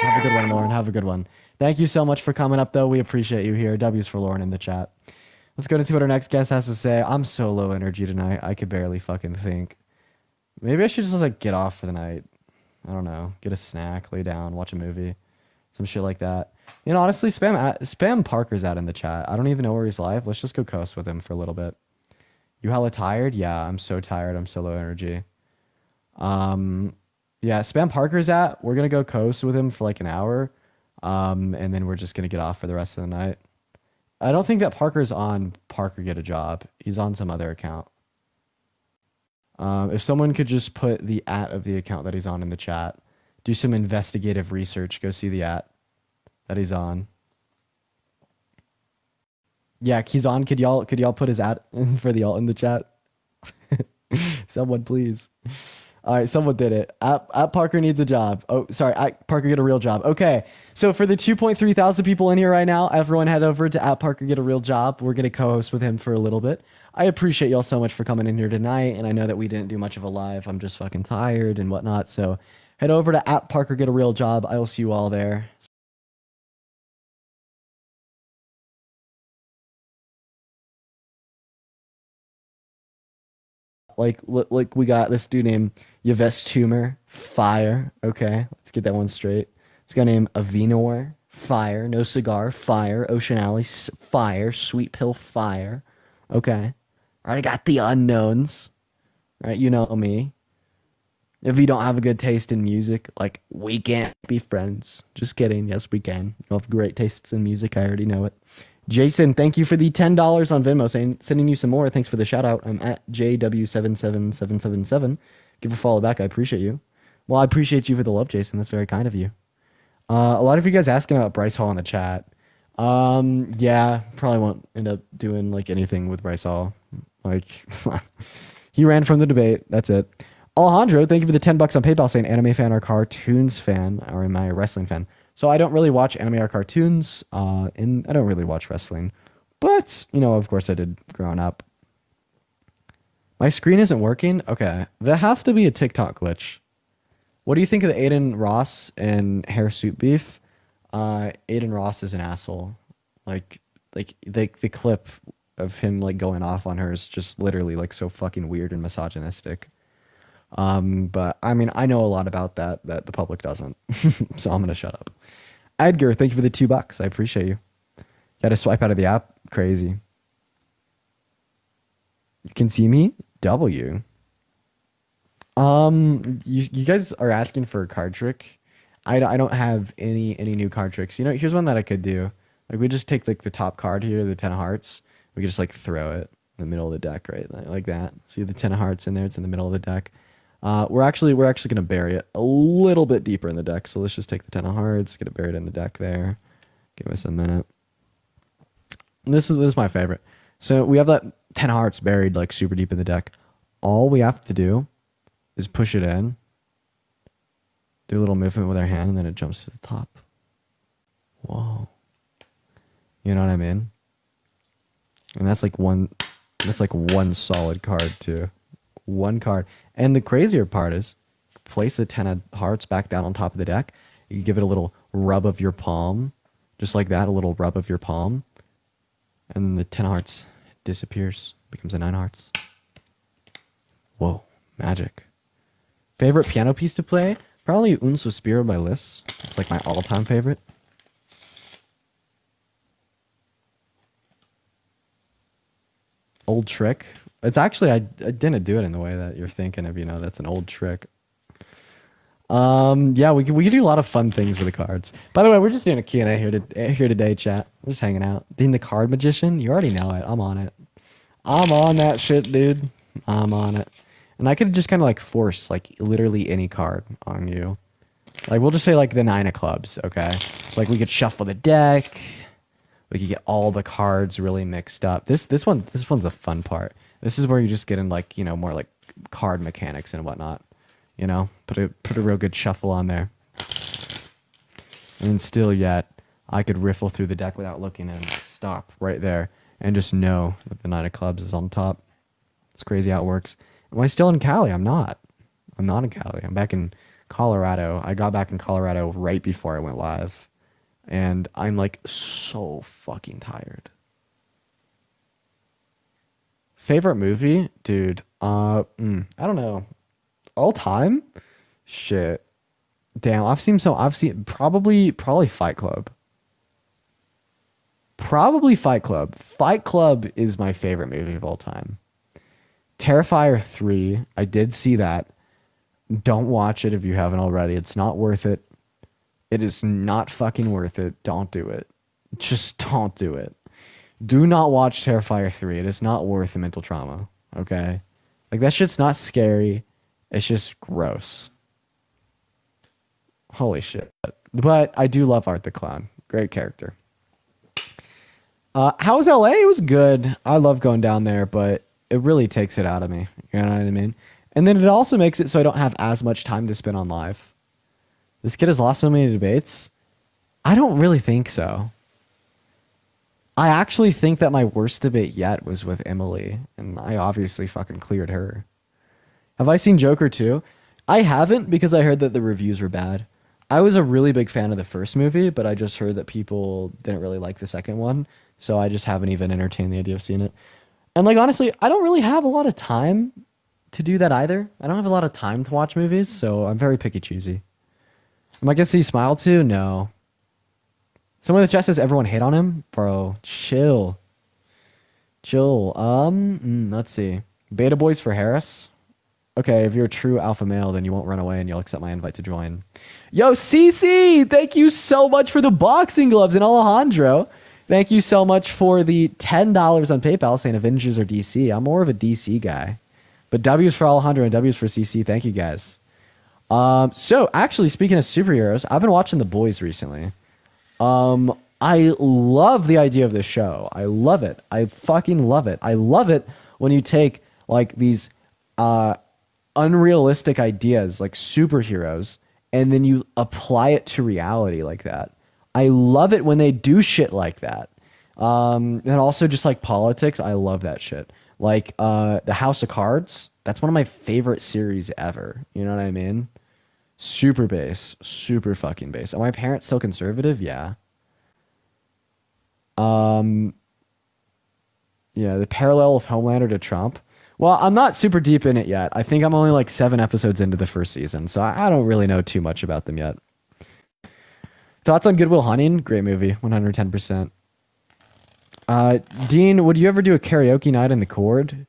Have a good one, Lauren. Have a good one. Thank you so much for coming up, though. We appreciate you here. W's for Lauren in the chat. Let's go to see what our next guest has to say. I'm so low energy tonight. I could barely fucking think. Maybe I should just like get off for the night. I don't know. Get a snack, lay down, watch a movie, some shit like that. You know, honestly, spam Parker's out in the chat. I don't even know where he's live. Let's just go coast with him for a little bit. You hella tired? Yeah, I'm so tired. I'm so low energy. Yeah, spam Parker's at. We're gonna go coast with him for like an hour. And then we're just gonna get off for the rest of the night. I don't think that Parker's on Parker Get a Job. He's on some other account. If someone could just put the @ of the account that he's on in the chat, do some investigative research, go see the @ that he's on. Yeah, he's on. Could y'all put his @ in for the alt in the chat? Someone please. All right, someone did it. At Parker needs a job. Oh, sorry. At Parker Get a Real Job. Okay, so for the 2.3 thousand people in here right now, everyone head over to at Parker Get a Real Job. We're gonna co-host with him for a little bit. I appreciate y'all so much for coming in here tonight, and I know that we didn't do much of a live. I'm just fucking tired and whatnot. So head over to at Parker Get a Real Job. I will see you all there. Like we got this dude named Yves Tumor, fire. Okay, let's get that one straight. This guy named Avinor, fire. No Cigar, fire. Ocean Alley, fire. Sweet Pill, fire. Okay. All right, I got the unknowns. All right, you know me. If you don't have a good taste in music, like, we can't be friends. Just kidding. Yes, we can. You have great tastes in music. I already know it. Jason, thank you for the $10 on Venmo. Sending you some more. Thanks for the shout out. I'm at JW77777. Give a follow back. I appreciate you. Well, I appreciate you for the love, Jason. That's very kind of you. A lot of you guys asking about Bryce Hall in the chat. Yeah, probably won't end up doing like anything with Bryce Hall. Like, he ran from the debate. That's it. Alejandro, thank you for the $10 on PayPal saying anime fan or cartoons fan, or am I a wrestling fan? So I don't really watch anime or cartoons, and I don't really watch wrestling. But, you know, of course I did growing up. My screen isn't working? Okay. That has to be a TikTok glitch. What do you think of the Aiden Ross and Hair Suit beef? Aiden Ross is an asshole. Like the clip of him like going off on her is just literally like so fucking weird and misogynistic. But I mean, I know a lot about that the public doesn't. So I'm gonna shut up. Edgar, thank you for the $2. I appreciate you. You had to swipe out of the app? Crazy. You can see me? W. You guys are asking for a card trick. I don't have any new card tricks. You know, here's one that I could do. Like, we just take like the top card here, the 10 of hearts. We could just like throw it in the middle of the deck, right? Like that. See the 10 of hearts in there? It's in the middle of the deck. We're actually gonna bury it a little bit deeper in the deck. So let's just take the 10 of hearts, get it buried in the deck there. Give us a minute. This is my favorite. So we have that 10 of hearts buried like super deep in the deck. All we have to do is push it in, do a little movement with our hand, and then it jumps to the top. Whoa. You know what I mean? And that's like one solid card too. One card. And the crazier part is, place the 10 of hearts back down on top of the deck. You give it a little rub of your palm, just like that, a little rub of your palm. And then the 10 of hearts disappears, becomes a 9 of hearts. Whoa, magic. Favorite piano piece to play? Probably Un Suspiro by Liszt. It's like my all-time favorite. Old trick. It's actually, I didn't do it in the way that you're thinking of, you know, that's an old trick. Yeah, we could do a lot of fun things with the cards. By the way, we're just doing a Q&A here today, chat. We're just hanging out. Being the card magician, you already know it. I'm on it. I'm on that shit, dude. I'm on it. And I could just kind of like force like literally any card on you. Like, we'll just say like the 9 of clubs, okay? So like we could shuffle the deck. We could get all the cards really mixed up. This one's the fun part. This is where you just get in like, you know, more like card mechanics and whatnot. You know, put a real good shuffle on there. And still yet, I could riffle through the deck without looking and stop right there and just know that the Nine of Clubs is on top. It's crazy how it works. Am I still in Cali? I'm not. I'm not in Cali. I'm back in Colorado. I got back in Colorado right before I went live. And I'm like so fucking tired. Favorite movie? Dude, I don't know. All time? Shit. Damn, I've seen probably Fight Club. Probably Fight Club. Fight Club is my favorite movie of all time. Terrifier 3, I did see that. Don't watch it if you haven't already. It's not worth it. It is not fucking worth it. Don't do it. Just don't do it. Do not watch Terrifier 3. It is not worth the mental trauma. Okay? Like, that shit's not scary. It's just gross. Holy shit. But I do love Art the Clown. Great character. How was LA? It was good. I love going down there, but it really takes it out of me. You know what I mean? And then it also makes it so I don't have as much time to spend on live. This kid has lost so many debates. I don't really think so. I actually think that my worst debate yet was with Emily, and I obviously fucking cleared her. Have I seen Joker 2? I haven't, because I heard that the reviews were bad. I was a really big fan of the first movie, but I just heard that people didn't really like the second one, so I just haven't even entertained the idea of seeing it. And like, honestly, I don't really have a lot of time to do that either. I don't have a lot of time to watch movies, so I'm very picky choosy. Am I gonna see Smile 2? No. Someone in the chat says everyone hate on him? Bro, chill. Chill. Let's see. Beta Boys for Harris. Okay, if you're a true alpha male, then you won't run away and you'll accept my invite to join. Yo, CC! Thank you so much for the boxing gloves. And Alejandro, thank you so much for the $10 on PayPal saying Avengers or DC. I'm more of a DC guy. But W's for Alejandro and W's for CC. Thank you, guys. So, actually, speaking of superheroes, I've been watching The Boys recently. I love the idea of this show. I love it. I fucking love it. I love it when you take, like, these unrealistic ideas, like superheroes, and then you apply it to reality like that. I love it when they do shit like that. And also just, like, politics. I love that shit. Like, The House of Cards. That's one of my favorite series ever. You know what I mean? Super base. Super fucking base. Are my parents still conservative? Yeah. Yeah, the parallel of Homelander to Trump. Well, I'm not super deep in it yet. I think I'm only like 7 episodes into the first season, so I don't really know too much about them yet. Thoughts on Good Will Hunting? Great movie, 110%. Dean, would you ever do a karaoke night in the Cord?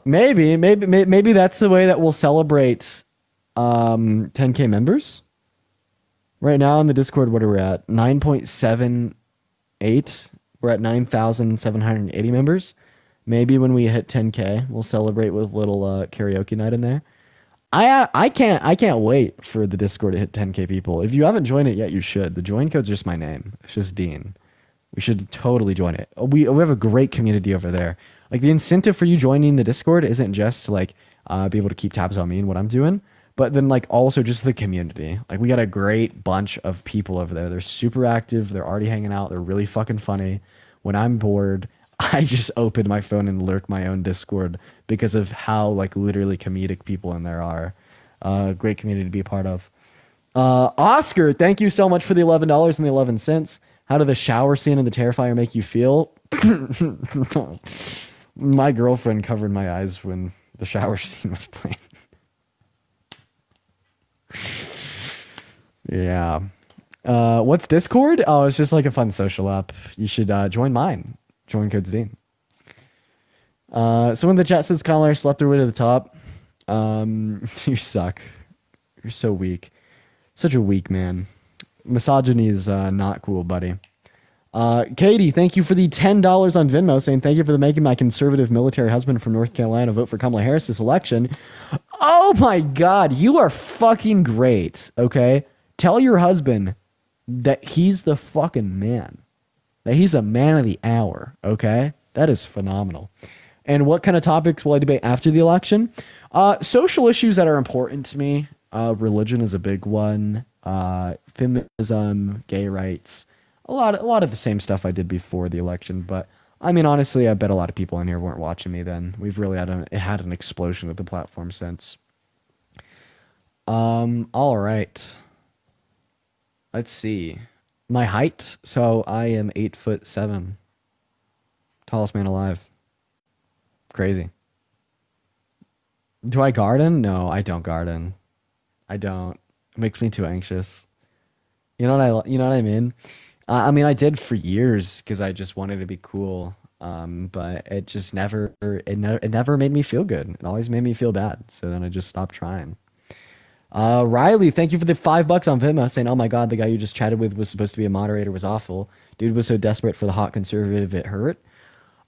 Maybe that's the way that we'll celebrate 10K members. Right now in the Discord, what are we at? 9.78. We're at 9,780 members. Maybe when we hit 10K, we'll celebrate with a little karaoke night in there. I can't wait for the Discord to hit 10K people. If you haven't joined it yet, you should. The join code's just my name. It's just Dean. We should totally join it. We have a great community over there. Like, the incentive for you joining the Discord isn't just to, like, be able to keep tabs on me and what I'm doing, but then, like, also just the community. Like, we got a great bunch of people over there. They're super active. They're already hanging out. They're really fucking funny. When I'm bored, I just open my phone and lurk my own Discord because of how, like, literally comedic people in there are. Great community to be a part of. Oscar, thank you so much for the $11 and the 11 cents. How did the shower scene in the Terrifier make you feel? My girlfriend covered my eyes when the shower scene was playing. Yeah. What's Discord? Oh, it's just like a fun social app. You should join mine. Join code's Dean. Someone in the chat says Colin slept their way to the top. You suck. You're so weak. Such a weak man. Misogyny is not cool, buddy. Katie, thank you for the $10 on Venmo, saying thank you for making my conservative military husband from North Carolina vote for Kamala Harris this election. Oh my God, you are fucking great, okay? Tell your husband that he's the fucking man. That he's the man of the hour, okay? That is phenomenal. And what kind of topics will I debate after the election? Social issues that are important to me. Religion is a big one. feminism, gay rights, a lot of the same stuff I did before the election. But I mean, honestly, I bet a lot of people in here weren't watching me then. We've really had an explosion of the platform since. All right. Let's see. My height. So I am 8'7". Tallest man alive. Crazy. Do I garden? No, I don't garden. I don't. It makes me too anxious. You know what I mean? I mean, I did for years because I just wanted to be cool. But it just it never made me feel good. It always made me feel bad. So then I just stopped trying. Riley, thank you for the $5 on Venmo, saying, "Oh my God, the guy you just chatted with was supposed to be a moderator, was awful. Dude was so desperate for the hot conservative, it hurt."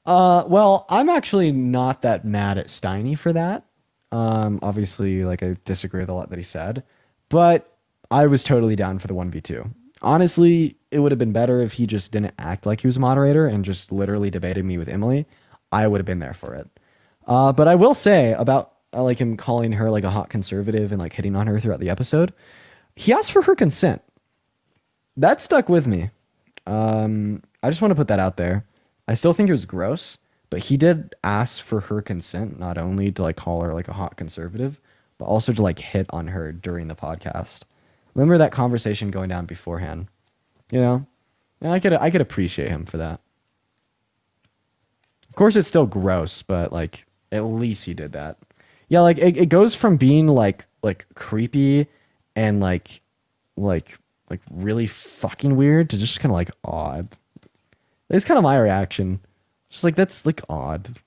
Well, I'm actually not that mad at Steiny for that. Obviously, like, I disagree with a lot that he said, but I was totally down for the 1v2. Honestly, it would have been better if he just didn't act like he was a moderator and just literally debated me with Emily. I would have been there for it. But I will say about like him calling her like a hot conservative and like hitting on her throughout the episode, he asked for her consent. That stuck with me. I just want to put that out there. I still think it was gross, but he did ask for her consent, not only to like call her like a hot conservative, but also to like hit on her during the podcast. Remember that conversation going down beforehand, you know? And I could appreciate him for that. Of course, it's still gross, but like at least he did that. Yeah, like it goes from being like creepy and like really fucking weird to just kind of like odd. It's kind of my reaction. Just like, that's like odd,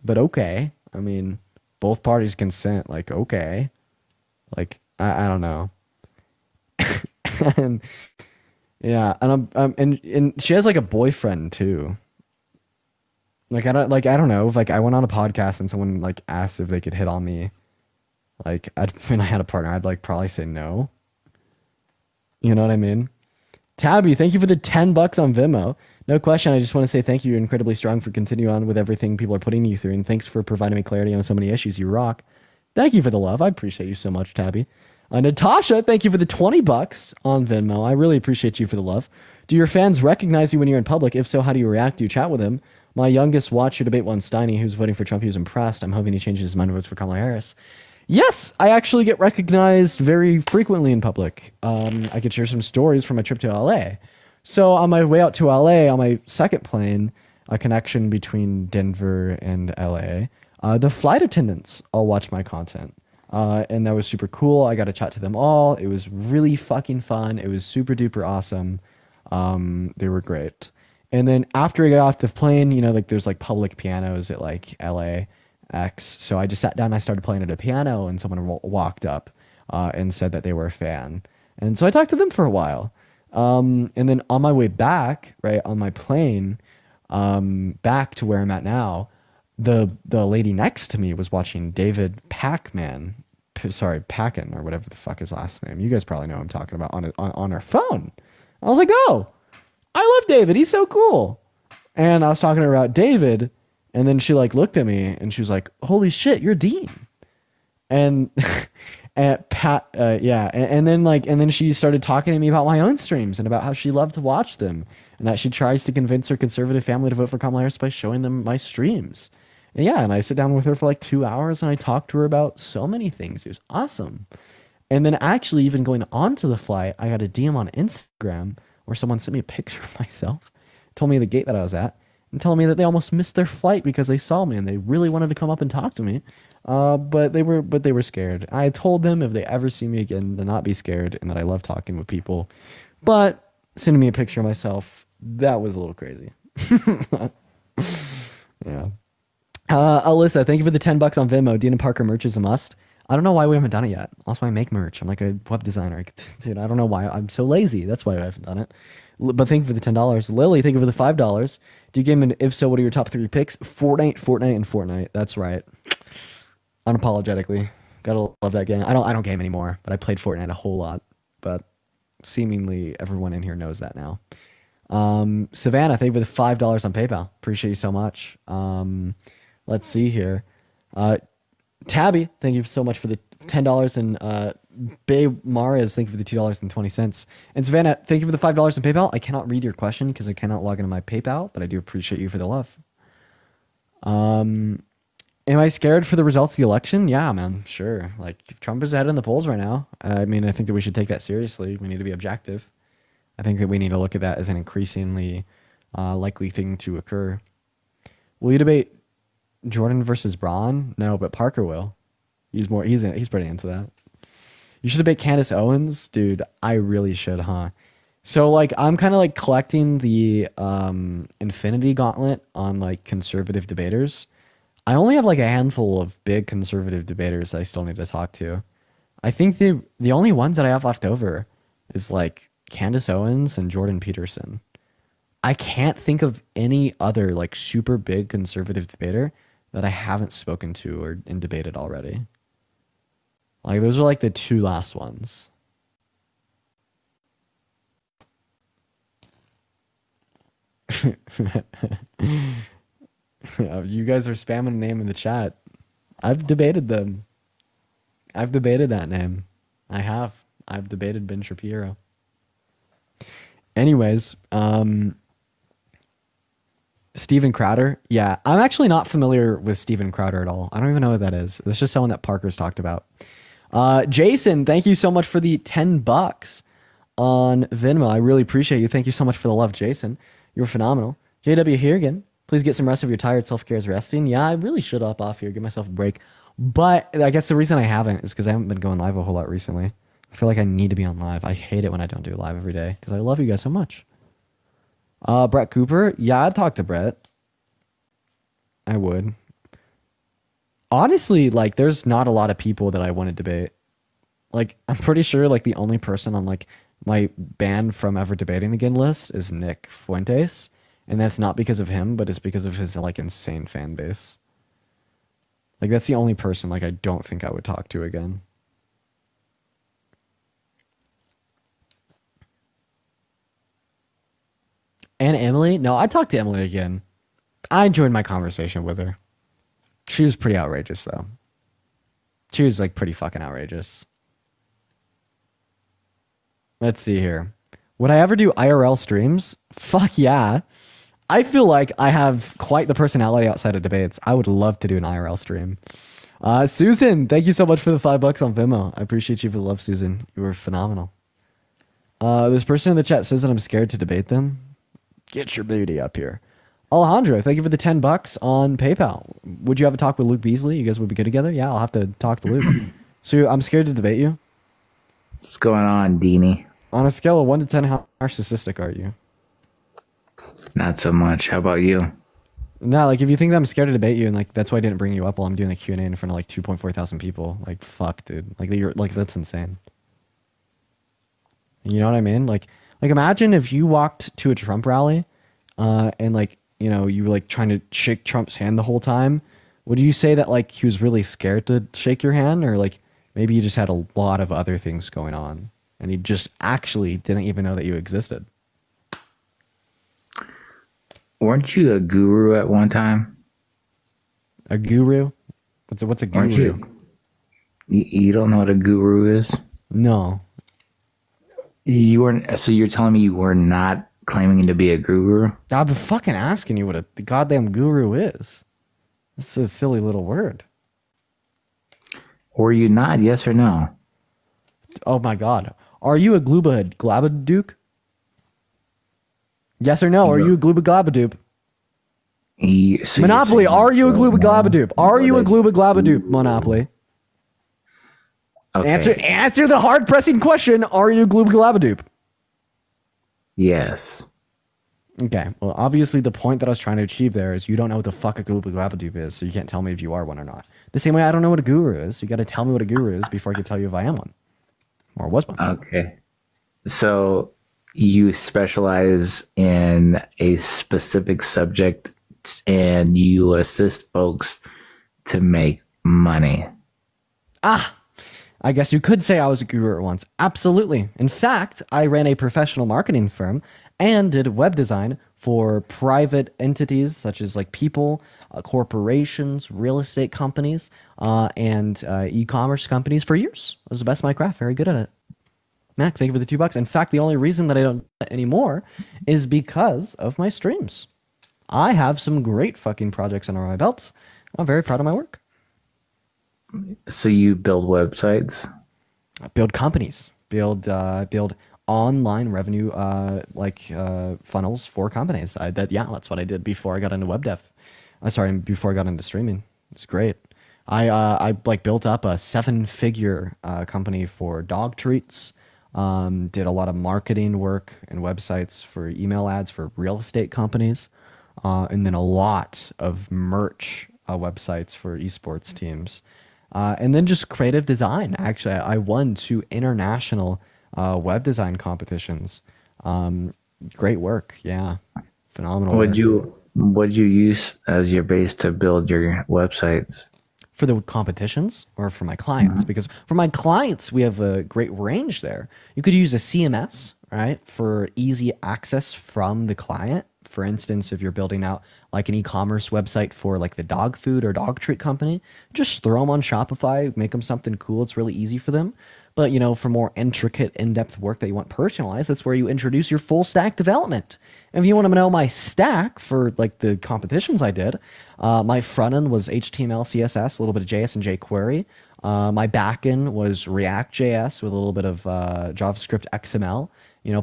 but okay. I mean, both parties consent. Like, okay. Like, I don't know. And yeah, and and she has like a boyfriend too. Like, I don't know if like I went on a podcast and someone like asked if they could hit on me. Like, when I had a partner, I'd like probably say no. You know what I mean? Tabby, thank you for the $10 on Venmo. No question. I just want to say thank you. You're incredibly strong for continuing on with everything people are putting you through, and thanks for providing me clarity on so many issues. You rock. Thank you for the love. I appreciate you so much, Tabby. Natasha, thank you for the $20 on Venmo. I really appreciate you for the love. Do your fans recognize you when you're in public? If so, how do you react? Do you chat with them? My youngest watched your debate one, Steiny, who's voting for Trump. He was impressed. I'm hoping he changes his mind and votes for Kamala Harris. Yes, I actually get recognized very frequently in public. I could share some stories from my trip to LA. So on my way out to LA, on my second plane, a connection between Denver and LA, the flight attendants all watch my content. And that was super cool. I got to chat to them all. It was really fucking fun. It was super duper awesome. They were great. And then after I got off the plane, you know, like there's like public pianos at like LAX. So I just sat down and I started playing at a piano, and someone walked up and said that they were a fan. And so I talked to them for a while. And then on my way back, right, on my plane, back to where I'm at now, the lady next to me was watching David Packin, or whatever the fuck his last name. You guys probably know what I'm talking about, on her phone. I was like, oh, I love David. He's so cool. And I was talking to her about David, and then she like looked at me and she was like, holy shit, you're Dean. And and then she started talking to me about my own streams and about how she loved to watch them, and that she tries to convince her conservative family to vote for Kamala Harris by showing them my streams. And yeah, and I sit down with her for like 2 hours and I talked to her about so many things. It was awesome. And then actually, even going on to the flight, I got a DM on Instagram where someone sent me a picture of myself, told me the gate that I was at, and telling me that they almost missed their flight because they saw me and they really wanted to come up and talk to me. But they were scared. I told them if they ever see me again to not be scared and that I love talking with people. But sending me a picture of myself, that was a little crazy. Yeah. Alyssa, thank you for the $10 on Venmo. Dina Parker merch is a must. I don't know why we haven't done it yet. Also, I make merch. I'm like a web designer. Dude, I don't know why. I'm so lazy. That's why I haven't done it. But thank you for the $10. Lily, thank you for the $5. Do you game, and if so, what are your top 3 picks? Fortnite, and Fortnite. That's right. Unapologetically. Gotta love that game. I don't game anymore, but I played Fortnite a whole lot. But seemingly everyone in here knows that now. Savannah, thank you for the $5 on PayPal. Appreciate you so much. Let's see here. Tabby, thank you so much for the $10 and Babe Marias, thank you for the $2.20. And Savannah, thank you for the $5 in PayPal. I cannot read your question because I cannot log into my PayPal, but I do appreciate you for the love. Am I scared for the results of the election? Yeah, man, sure. Like, Trump is ahead in the polls right now. I mean, I think that we should take that seriously. We need to be objective. I think that we need to look at that as an increasingly likely thing to occur. Will you debate Jordan versus Braun? No, but Parker will. He's pretty into that. You should debate Candace Owens, dude. I really should, huh? So like, I'm kind of like collecting the Infinity Gauntlet on like conservative debaters. I only have like a handful of big conservative debaters I still need to talk to. I think the only ones that I have left over is like Candace Owens and Jordan Peterson. I can't think of any other like super big conservative debater that I haven't spoken to or debated already. Like, those are like the two last ones. You guys are spamming a name in the chat. I've debated them. I've debated that name. I've debated Ben Shapiro. Anyways, Steven Crowder. Yeah, I'm actually not familiar with Steven Crowder at all. I don't even know what that is. It's just someone that Parker's talked about. Jason, thank you so much for the $10 on Venmo. I really appreciate you. Thank you so much for the love, Jason. You're phenomenal. JW here again. Please get some rest if you're tired. Self-care is resting. Yeah, I really should up off here, give myself a break. But I guess the reason I haven't is because I haven't been going live a whole lot recently. I feel like I need to be on live. I hate it when I don't do live every day because I love you guys so much. Brett Cooper. Yeah, I'd talk to Brett. I would. Honestly, like, there's not a lot of people that I want to debate. Like, I'm pretty sure, like, the only person on, like, my banned from ever debating again list is Nick Fuentes. And that's not because of him, but it's because of his, like, insane fan base. Like, that's the only person, like, I don't think I would talk to again. And Emily? No, I talked to Emily again. I enjoyed my conversation with her. She was pretty outrageous, though. She was, like, pretty fucking outrageous. Let's see here. Would I ever do IRL streams? Fuck yeah. I feel like I have quite the personality outside of debates. I would love to do an IRL stream. Susan, thank you so much for the $5 on Venmo. I appreciate you for the love, Susan. You were phenomenal. This person in the chat says that I'm scared to debate them. Get your booty up here. Alejandro, thank you for the $10 on PayPal. Would you have a talk with Luke Beasley? You guys would be good together? Yeah, I'll have to talk to Luke. So I'm scared to debate you? What's going on, Deanie? On a scale of 1 to 10, how narcissistic are you? Not so much. How about you? No, like, if you think that I'm scared to debate you and, like, that's why I didn't bring you up while I'm doing the Q&A in front of, like, 2.4 thousand people, like, fuck, dude. Like, you're, like, that's insane. You know what I mean? Like imagine if you walked to a Trump rally and, like, you know, you were, like, trying to shake Trump's hand the whole time. Would you say that, like, he was really scared to shake your hand? Or, like, maybe you just had a lot of other things going on and he just actually didn't even know that you existed? Weren't you a guru at one time? A guru? What's a guru? You don't know what a guru is? No. You weren't. So you're telling me you were not claiming to be a guru? I've been fucking asking you what the goddamn guru is. It's a silly little word. Were you not? Yes or no? Oh my god. Are you a Glabadook? Yes or no? Are you a Glubaglabadoop? So Monopoly, are you a Glubaglabadoop? Are you a Glubaglabadoop, Monopoly? Okay. Answer the hard pressing question. Are you a Glubaglabadoop? Yes. Okay. Well, obviously the point that I was trying to achieve there is you don't know what the fuck a Glubaglabadoop is, so you can't tell me if you are one or not. The same way I don't know what a guru is. You got to tell me what a guru is before I can tell you if I am one. Or was one. Okay. So you specialize in a specific subject and you assist folks to make money. I guess you could say I was a guru at once. Absolutely. In fact, I ran a professional marketing firm and did web design for private entities such as like people, corporations, real estate companies, and e-commerce companies for years. I was the best at my craft. Very good at it. Mac, thank you for the $2. In fact, the only reason that I don't do that anymore is because of my streams. I have some great fucking projects under my belts. I'm very proud of my work. So you build websites? Build companies, build online revenue funnels for companies. That's what I did before I got into web dev. Before I got into streaming. It's great. I built up a 7-figure company for dog treats. Did a lot of marketing work and websites for email ads for real estate companies, and then a lot of merch websites for esports teams. And then just creative design. Actually, I won 2 international web design competitions. Great work. Yeah. Phenomenal. What'd you use as your base to build your websites? For the competitions or for my clients? Because for my clients, we have a great range there. You could use a CMS, right, for easy access from the client. For instance, if you're building out like an e-commerce website for like the dog food or dog treat company, just throw them on Shopify, make them something cool. It's really easy for them. But, for more intricate, in-depth work that you want personalized, that's where you introduce your full stack development. And if you want to know my stack for like the competitions I did, my front end was HTML, CSS, a little bit of JS and jQuery. My back end was React.js with a little bit of JavaScript XML.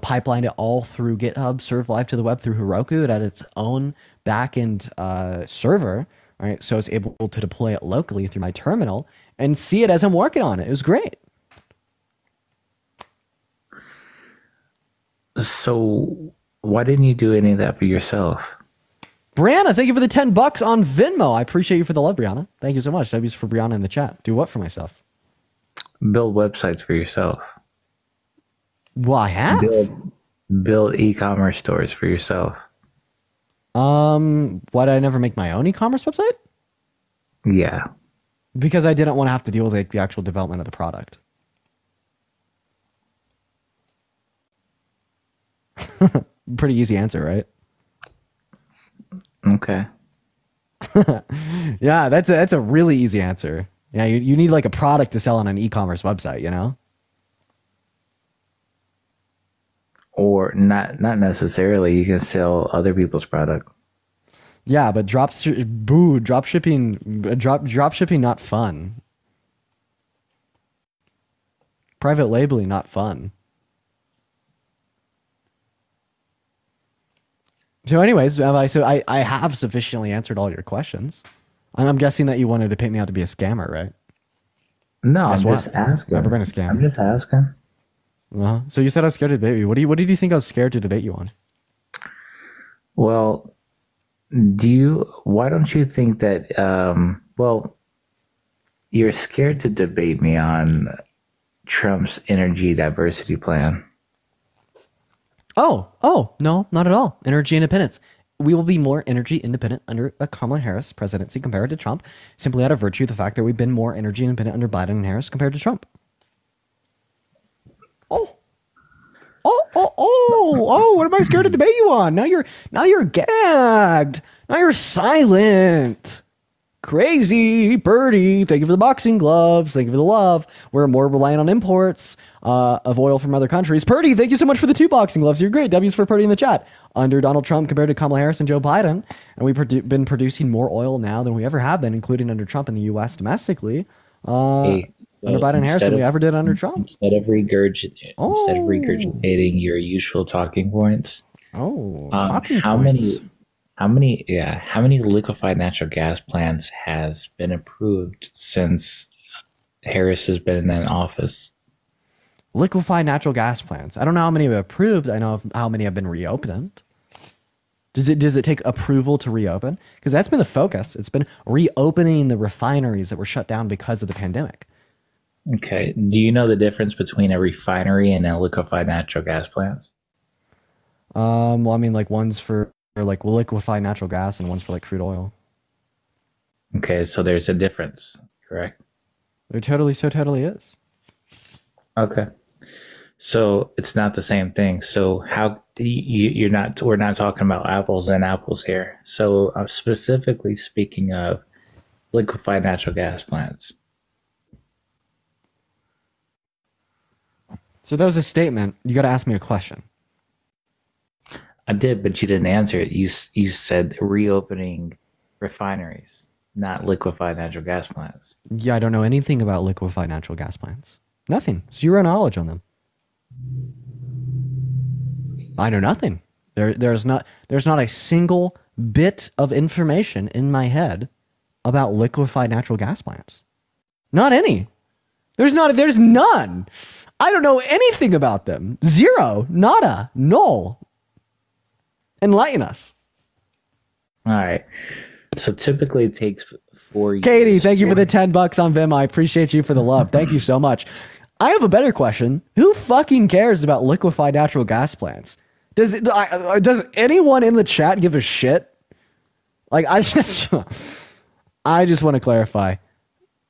Pipelined it all through GitHub, served live to the web through Heroku. It had its own backend server, right? So I was able to deploy it locally through my terminal and see it as I'm working on it. It was great. So why didn't you do any of that for yourself? Brianna, thank you for the $10 on Venmo. I appreciate you for the love, Brianna. Thank you so much. W's for Brianna in the chat. Do what for myself? Build websites for yourself. Well, I have. Build e-commerce stores for yourself. Why did I never make my own e-commerce website? Yeah. Because I didn't want to have to deal with like the actual development of the product. Pretty easy answer, right? Okay. Yeah, that's a really easy answer. Yeah, you need like a product to sell on an e-commerce website, Or not necessarily. You can sell other people's product. Yeah, but drop shipping, not fun. Private labeling, not fun. So anyways, I have sufficiently answered all your questions. I'm guessing that you wanted to paint me out to be a scammer, right? No, I'm just asking. Never been a scammer. I'm just asking. So you said I was scared to debate you. What did you think I was scared to debate you on? Well, why don't you think that, you're scared to debate me on Trump's energy diversity plan. Oh, no, not at all. Energy independence. We will be more energy independent under a Kamala Harris presidency compared to Trump, simply out of virtue of the fact that we've been more energy independent under Biden and Harris compared to Trump. What am I scared to debate you on? Now you're gagged. Now you're silent. Crazy Birdie, thank you for the boxing gloves. Thank you for the love. We're more reliant on imports of oil from other countries. Purdy, thank you so much for the 2 boxing gloves. You're great. W's for Purdy in the chat. Under Donald Trump compared to Kamala Harris and Joe Biden, and we've been producing more oil now than we ever have been, including under Trump in the U.S. domestically. Under Biden and Harris than we ever did under Trump. Instead of regurgitating your usual talking points. Talking how points. How many liquefied natural gas plants has been approved since Harris has been in office? Liquefied natural gas plants. I don't know how many have approved. I know how many have been reopened. Does it take approval to reopen? Because that's been the focus. It's been reopening the refineries that were shut down because of the pandemic. Okay. Do you know the difference between a refinery and a liquefied natural gas plant? Well, I mean, like one's for like liquefied natural gas and one's for like crude oil. Okay, so there's a difference, correct? There totally is. Okay. So it's not the same thing. So how you're not? We're not talking about apples and apples here. So I'm specifically speaking of liquefied natural gas plants. So that was a statement. You got to ask me a question. I did, but you didn't answer it. You said reopening refineries, not liquefied natural gas plants. Yeah, I don't know anything about liquefied natural gas plants. Nothing. Zero knowledge on them. I know nothing. There's not a single bit of information in my head about liquefied natural gas plants. Not any. There's none. I don't know anything about them. Zero. Nada. Null. Enlighten us. All right. So typically it takes 4 years. Katie, thank you for the $10 on Vim. I appreciate you for the love. Thank you so much. I have a better question. Who fucking cares about liquefied natural gas plants? Does anyone in the chat give a shit? Like, I just want to clarify.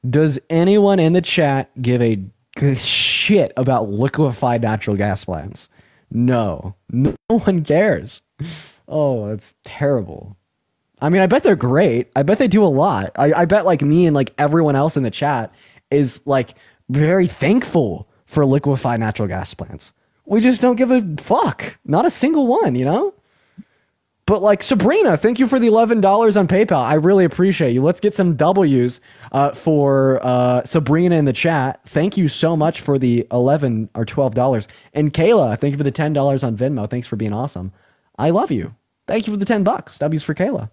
Does anyone in the chat give a shit about liquefied natural gas plants? No one cares. Oh, that's terrible. I mean, I bet they're great. I bet they do a lot. I bet like me and like everyone else in the chat is like very thankful for liquefied natural gas plants. We just don't give a fuck. Not a single one, you know? But like Sabrina, thank you for the $11 on PayPal. I really appreciate you. Let's get some W's for Sabrina in the chat. Thank you so much for the $11 or $12. And Kayla, thank you for the $10 on Venmo. Thanks for being awesome. I love you. Thank you for the $10. W's for Kayla.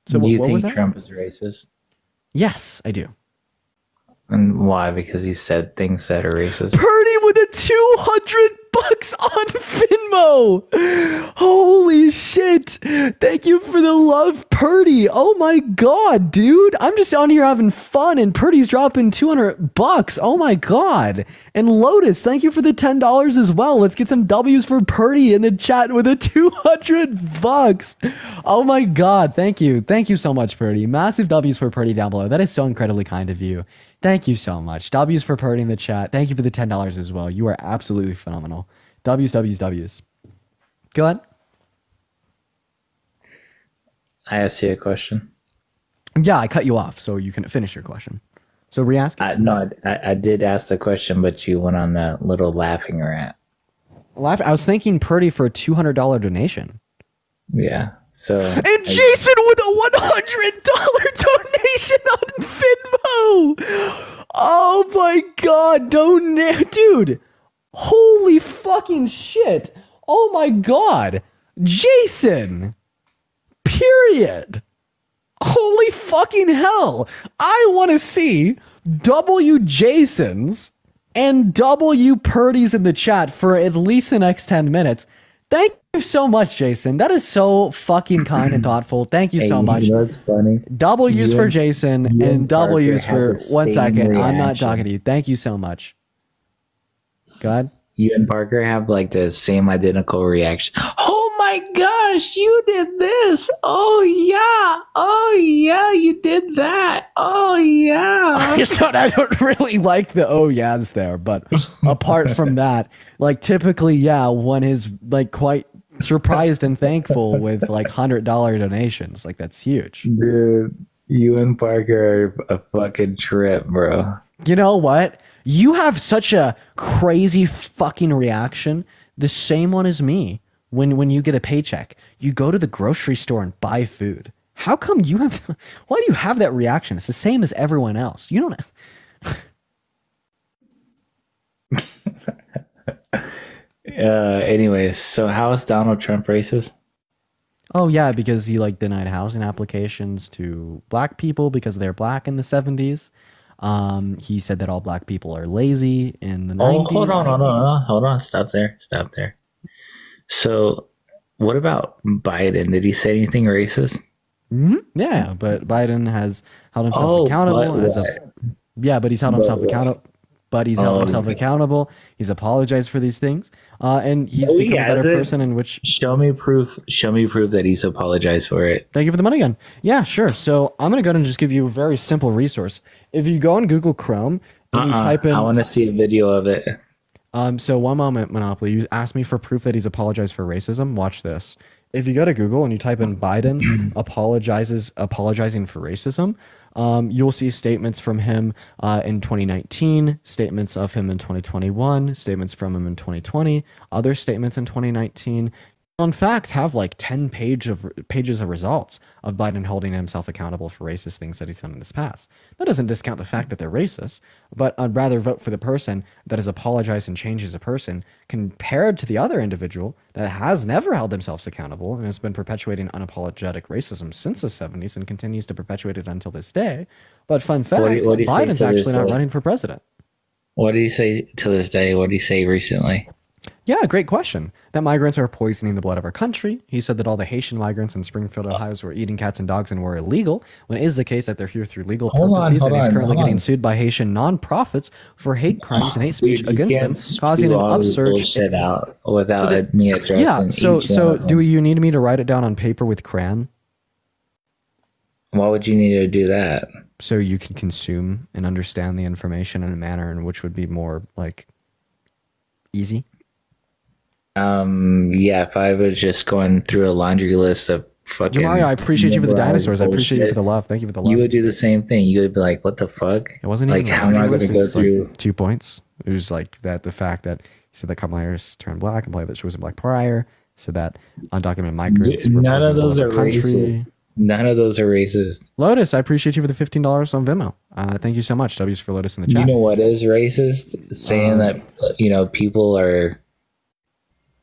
So do you what was think that? Trump is racist? Yes, I do. And why? Because he said things that are racist. Purdy with a $200 on Venmo. Holy shit. Thank you for the love, Purdy. Oh my god, dude. I'm just on here having fun and Purdy's dropping $200. Oh my god. And Lotus, thank you for the $10 as well. Let's get some W's for Purdy in the chat with a $200. Oh my god. Thank you. Thank you so much, Purdy. Massive W's for Purdy down below. That is so incredibly kind of you. Thank you so much. W's for Purdy in the chat. Thank you for the $10 as well. You are absolutely phenomenal. W's. Go ahead. I asked you a question. Yeah, I cut you off, so you can finish your question. So re-ask it. No, I did ask the question, but you went on a little laughing rant. I was thanking Purdy for a $200 donation. Yeah. So And Jason with a $100 donation on Venmo. Oh my god, dude. Holy fucking shit. Oh my god. Jason. Period. Holy fucking hell. I want to see W Jasons and W Purdy's in the chat for at least the next 10 minutes. Thank you so much, Jason. That is so fucking kind and thoughtful. Thank you so much. You know what's funny? W's for Jason and W's for 1 second. I'm not reaction. talking to you. Thank you so much. Go ahead. You and Parker have like the same identical reaction. Oh my gosh, you did this. Oh yeah, you did that. Oh yeah. I don't really like the oh yeahs there, but apart from that, like typically, yeah, one is like quite surprised and thankful with like $100 donations. Like that's huge. Dude, you and Parker are a fucking trip, bro. You know what? You have such a crazy fucking reaction. The same one as me. When you get a paycheck, you go to the grocery store and buy food. How come you have? Why do you have that reaction? It's the same as everyone else. You don't. Anyways, so how is Donald Trump racist? Oh yeah, because he like denied housing applications to black people because they're black in the 70s. He said that all black people are lazy in the 90s. Hold on. Stop there. So, what about Biden? Did he say anything racist? Mm-hmm. Yeah, but Biden has held himself accountable. But he's held himself accountable. But he's held himself accountable. He's apologized for these things, and he's become a better person. In which show me proof that he's apologized for it. Thank you for the money gun. Yeah, sure. So I'm gonna go ahead and just give you a very simple resource. If you go on Google Chrome and you type in, I want to see a video of it. So one moment, Monopoly, you asked me for proof that he's apologized for racism. Watch this. If you go to Google and you type in Biden apologizing for racism, you'll see statements from him in 2019, statements of him in 2021, statements from him in 2020, other statements in 2019. In fact, have like 10 pages of results of Biden holding himself accountable for racist things that he's done in his past. That doesn't discount the fact that they're racist, but I'd rather vote for the person that has apologized and changed as a person compared to the other individual that has never held themselves accountable and has been perpetuating unapologetic racism since the 70s and continues to perpetuate it until this day. But fun fact, what do you say Biden's to this actually not day? running for president. What do you say to this day? What do you say recently? Yeah, great question. That migrants are poisoning the blood of our country. He said that all the Haitian migrants in Springfield, Ohio, were eating cats and dogs and were illegal, when it is the case that they're here through legal purposes, and he's currently getting sued by Haitian nonprofits for hate crimes and hate speech Dude, you against can't them, causing an spew all this upsurge. bullshit out without me addressing Yeah, so each one of do them. you need me to write it down on paper with crayon Why would you need to do that? so you can consume and understand the information in a manner in which would be more like easy? Yeah, if I was just going through a laundry list of fucking Jamaria, I appreciate you for the memorized dinosaurs. I appreciate you for bullshit, the love. Thank you for the love. you would do the same thing. You would be like, what the fuck? It wasn't like, even how am I going to go through? 2 points. It was like that the fact that he said that Kamala Harris turned black and played that she was a black prior, so that undocumented migrants were None of poisoning the those blood are of the country. racist. None of those are racist. Lotus, I appreciate you for the $15 on Venmo. Thank you so much. W's for Lotus in the chat. You know what is racist? Saying that people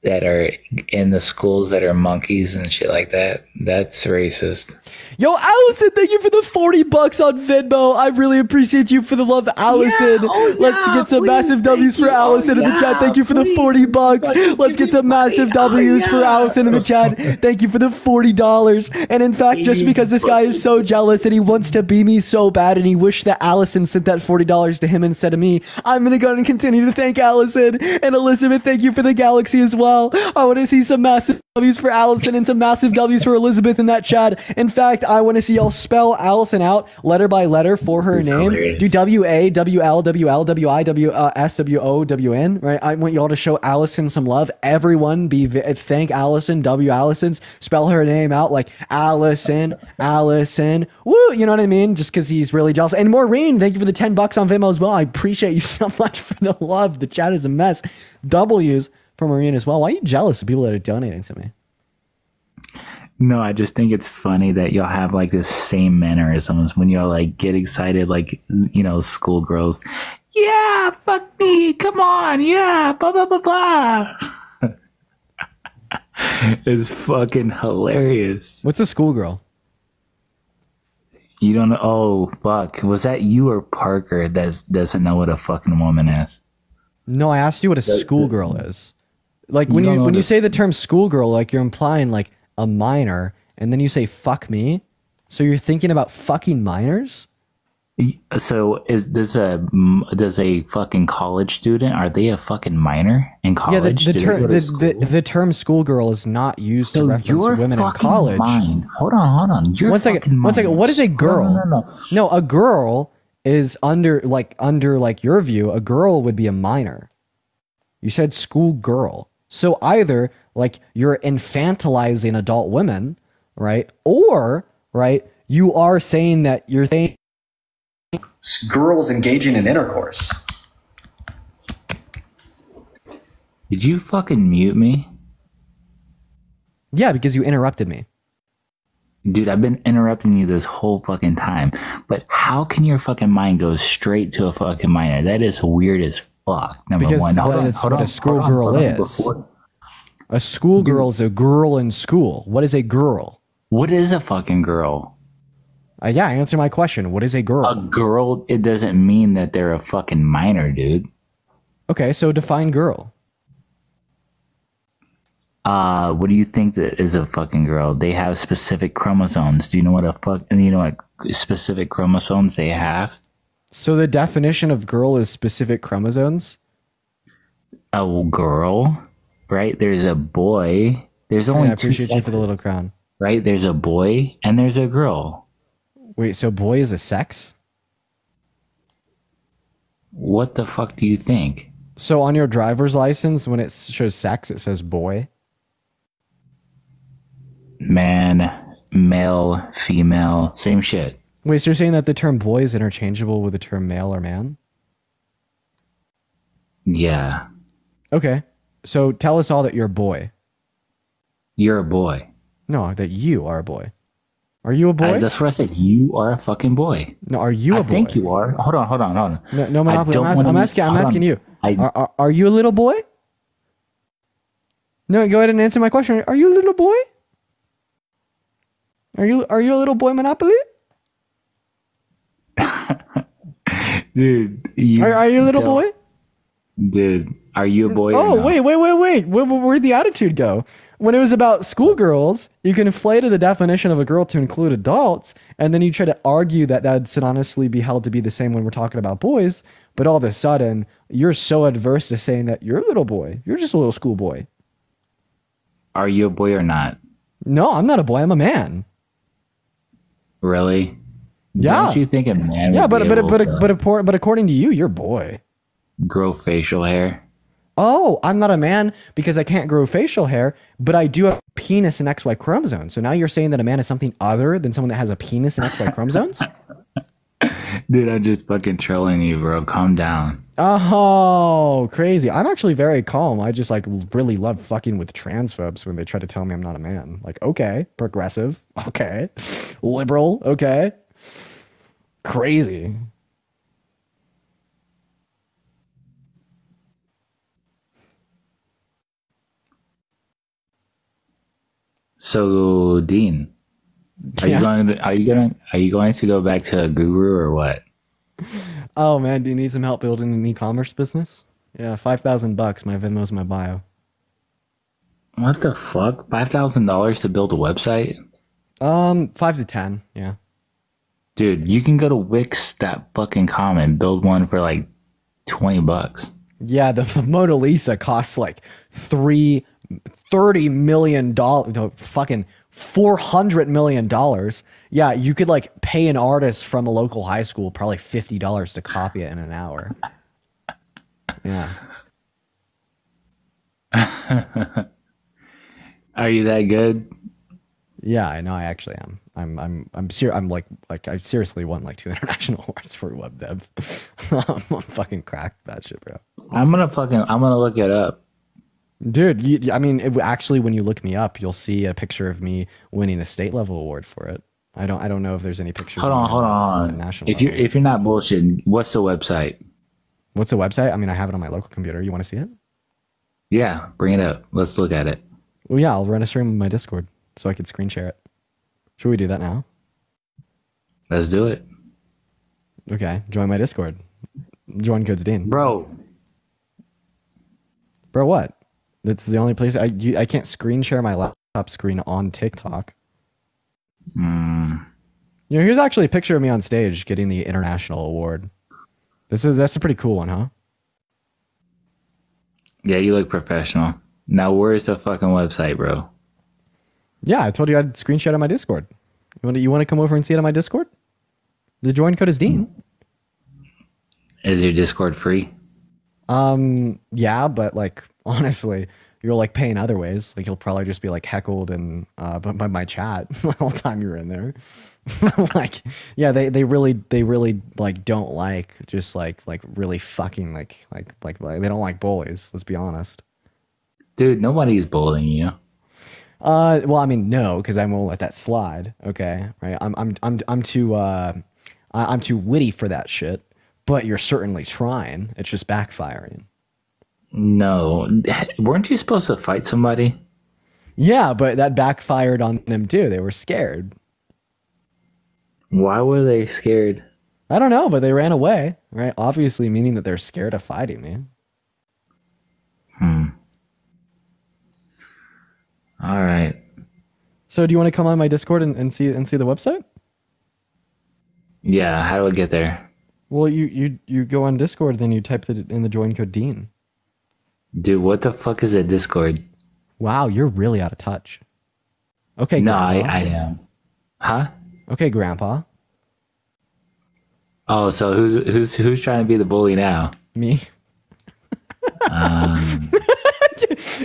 that are in the schools that are monkeys and shit like that. That's racist. Yo, Allison, thank you for the $40 on Venmo. I really appreciate you for the love, Allison. Let's get some massive W's for Allison in the chat. Thank you for the $40. Let's get some massive W's for Allison in the chat. Thank you for the $40. And in fact, just because this guy is so jealous and he wants to be me so bad and he wished that Allison sent that $40 to him instead of me, I'm going to go ahead and continue to thank Allison. And Elizabeth, thank you for the galaxy as well. I want to see some massive W's for Allison and some massive W's for Elizabeth in that chat. In fact, I want to see y'all spell Allison out letter by letter for her name. hilarious. Do W-A, W-L, W-L, W-I, W-S, W-O, W-N, right? I want y'all to show Allison some love. Everyone thank Allison, W. Allison's. Spell her name out like Allison, Allison. Woo, you know what I mean? Just because he's really jealous. And Maureen, thank you for the $10 on Venmo as well. I appreciate you so much for the love. The chat is a mess. W's for Maureen as well. Why are you jealous of people that are donating to me? No, I just think it's funny that y'all have like the same mannerisms when y'all like get excited, like, schoolgirls. Yeah, fuck me. Come on. Yeah. Blah, blah, blah, blah. It's fucking hilarious. What's a schoolgirl? You don't know. Oh, fuck. Was that you or Parker that doesn't know what a fucking woman is? No, I asked you what a schoolgirl is. Like when don't know you this- say the term schoolgirl, like you're implying like a minor, and then you say fuck me. So you're thinking about fucking minors? So does a fucking college student, are they a fucking minor in college? Yeah, Do they go to school? the term schoolgirl is not used to So reference your women in fucking college. mind. Hold on. Your One second. fucking One second. mind. What is a girl? No. No, a girl is under your view, a girl would be a minor. You said schoolgirl. So either like you're infantilizing adult women, right? Or, right, you are saying that you're saying girls engaging in intercourse. Did you fucking mute me? yeah, because you interrupted me. Dude, I've been interrupting you this whole fucking time. But how can your fucking mind go straight to a fucking minor? That is weird as fuck. Number Because one. what a schoolgirl is. A schoolgirl is a girl in school. What is a girl? What is a fucking girl? Yeah, answer my question. What is a girl? A girl, it doesn't mean that they're a fucking minor, dude. Okay, so define girl. What do you think that is a fucking girl? They have specific chromosomes. Do you know what specific chromosomes they have? So the definition of girl is specific chromosomes? A girl, right? There's a boy. There's only I two appreciate you for the sexes, little crown. right? There's a boy and there's a girl. Wait, so boy is a sex? What the fuck do you think? So on your driver's license, when it shows sex, it says boy. Man, male, female, same shit. Wait, so you're saying that the term boy is interchangeable with the term male or man? Yeah. Okay. So tell us all that you're a boy. You're a boy. No, that you are a boy. Are you a boy? That's what I said. You are a fucking boy. No, are you a boy? I think you are. Hold on. No, Monopoly. I'm asking you. I- Are you a little boy? No, go ahead and answer my question. Are you a little boy? Are you a little boy, Monopoly? Dude, Are you a little boy? Dude, are you a boy? Oh, or no? wait. Where'd the attitude go? When it was about schoolgirls, you conflated the definition of a girl to include adults, and then you try to argue that that'd synonymously be held to be the same when we're talking about boys, but all of a sudden, you're so adverse to saying that you're a little boy. You're just a little schoolboy. Are you a boy or not? No, I'm not a boy. I'm a man. Really? Yeah. Don't you think a man Yeah, would be able to but according to you, you're a boy. grow facial hair? Oh, I'm not a man because I can't grow facial hair, but I do have a penis and XY chromosomes. So now you're saying that a man is something other than someone that has a penis and XY chromosomes? Dude, I'm just fucking trolling you, bro. Calm down. Oh, crazy. I'm actually very calm. I just like really love fucking with transphobes when they try to tell me I'm not a man. Like, okay, progressive, okay, liberal, okay. Crazy. So, Dean, are you going to go back to Guru or what? Oh man, do you need some help building an e-commerce business? Yeah, $5,000. My Venmo's in my bio. What the fuck? $5,000 to build a website? 5 to 10. Yeah. Dude, you can go to Wix.com and build one for like $20. Yeah, the Mona Lisa costs like $30 million, no, fucking $400 million. Yeah, you could like pay an artist from a local high school probably $50 to copy it in an hour. Yeah. Are you that good? Yeah, I know. I actually am. I'm like I seriously won like 2 international awards for web dev. I'm fucking cracked that shit, bro. I'm gonna look it up. Dude, I mean, actually, when you look me up, you'll see a picture of me winning a state level award for it. I don't know if there's any pictures. Hold on. National If you're not bullshitting, what's the website? What's the website? I mean, I have it on my local computer. You want to see it? Yeah, bring it up. Let's look at it. Well, yeah, I'll run a stream on my Discord so I could screen share it. Should we do that now? Let's do it. Okay, join my Discord. Join codes Dean. Bro, what? That's the only place I can't screen share my laptop screen on TikTok. You know, here's actually a picture of me on stage getting the international award. That's a pretty cool one, huh? Yeah, you look professional. Now, where's the fucking website, bro? Yeah, I told you I'd screenshot on my Discord. You want to come over and see it on my Discord? The join code is Dean. Is your Discord free? Yeah, but like honestly, you're like paying other ways. Like you'll probably just be like heckled and by my chat the whole time you're in there. Like, yeah, they really like don't like just like really fucking like they don't like bullies. Let's be honest. Dude, nobody's bullying you. Well, I mean, no, because I won't let that slide. Okay, right? I'm too witty for that shit. But you're certainly trying. It's just backfiring. No, weren't you supposed to fight somebody? Yeah, but that backfired on them too. They were scared. Why were they scared? I don't know, but they ran away, right? Obviously, meaning that they're scared of fighting me. All right. So, do you want to come on my Discord and see the website? Yeah. How do I get there? Well, you go on Discord, then you type in the join code Dean. Dude, what the fuck is a Discord? Wow, you're really out of touch. Okay, no, Grandpa. I am. Huh? Okay, Grandpa. Oh, so who's trying to be the bully now? Me.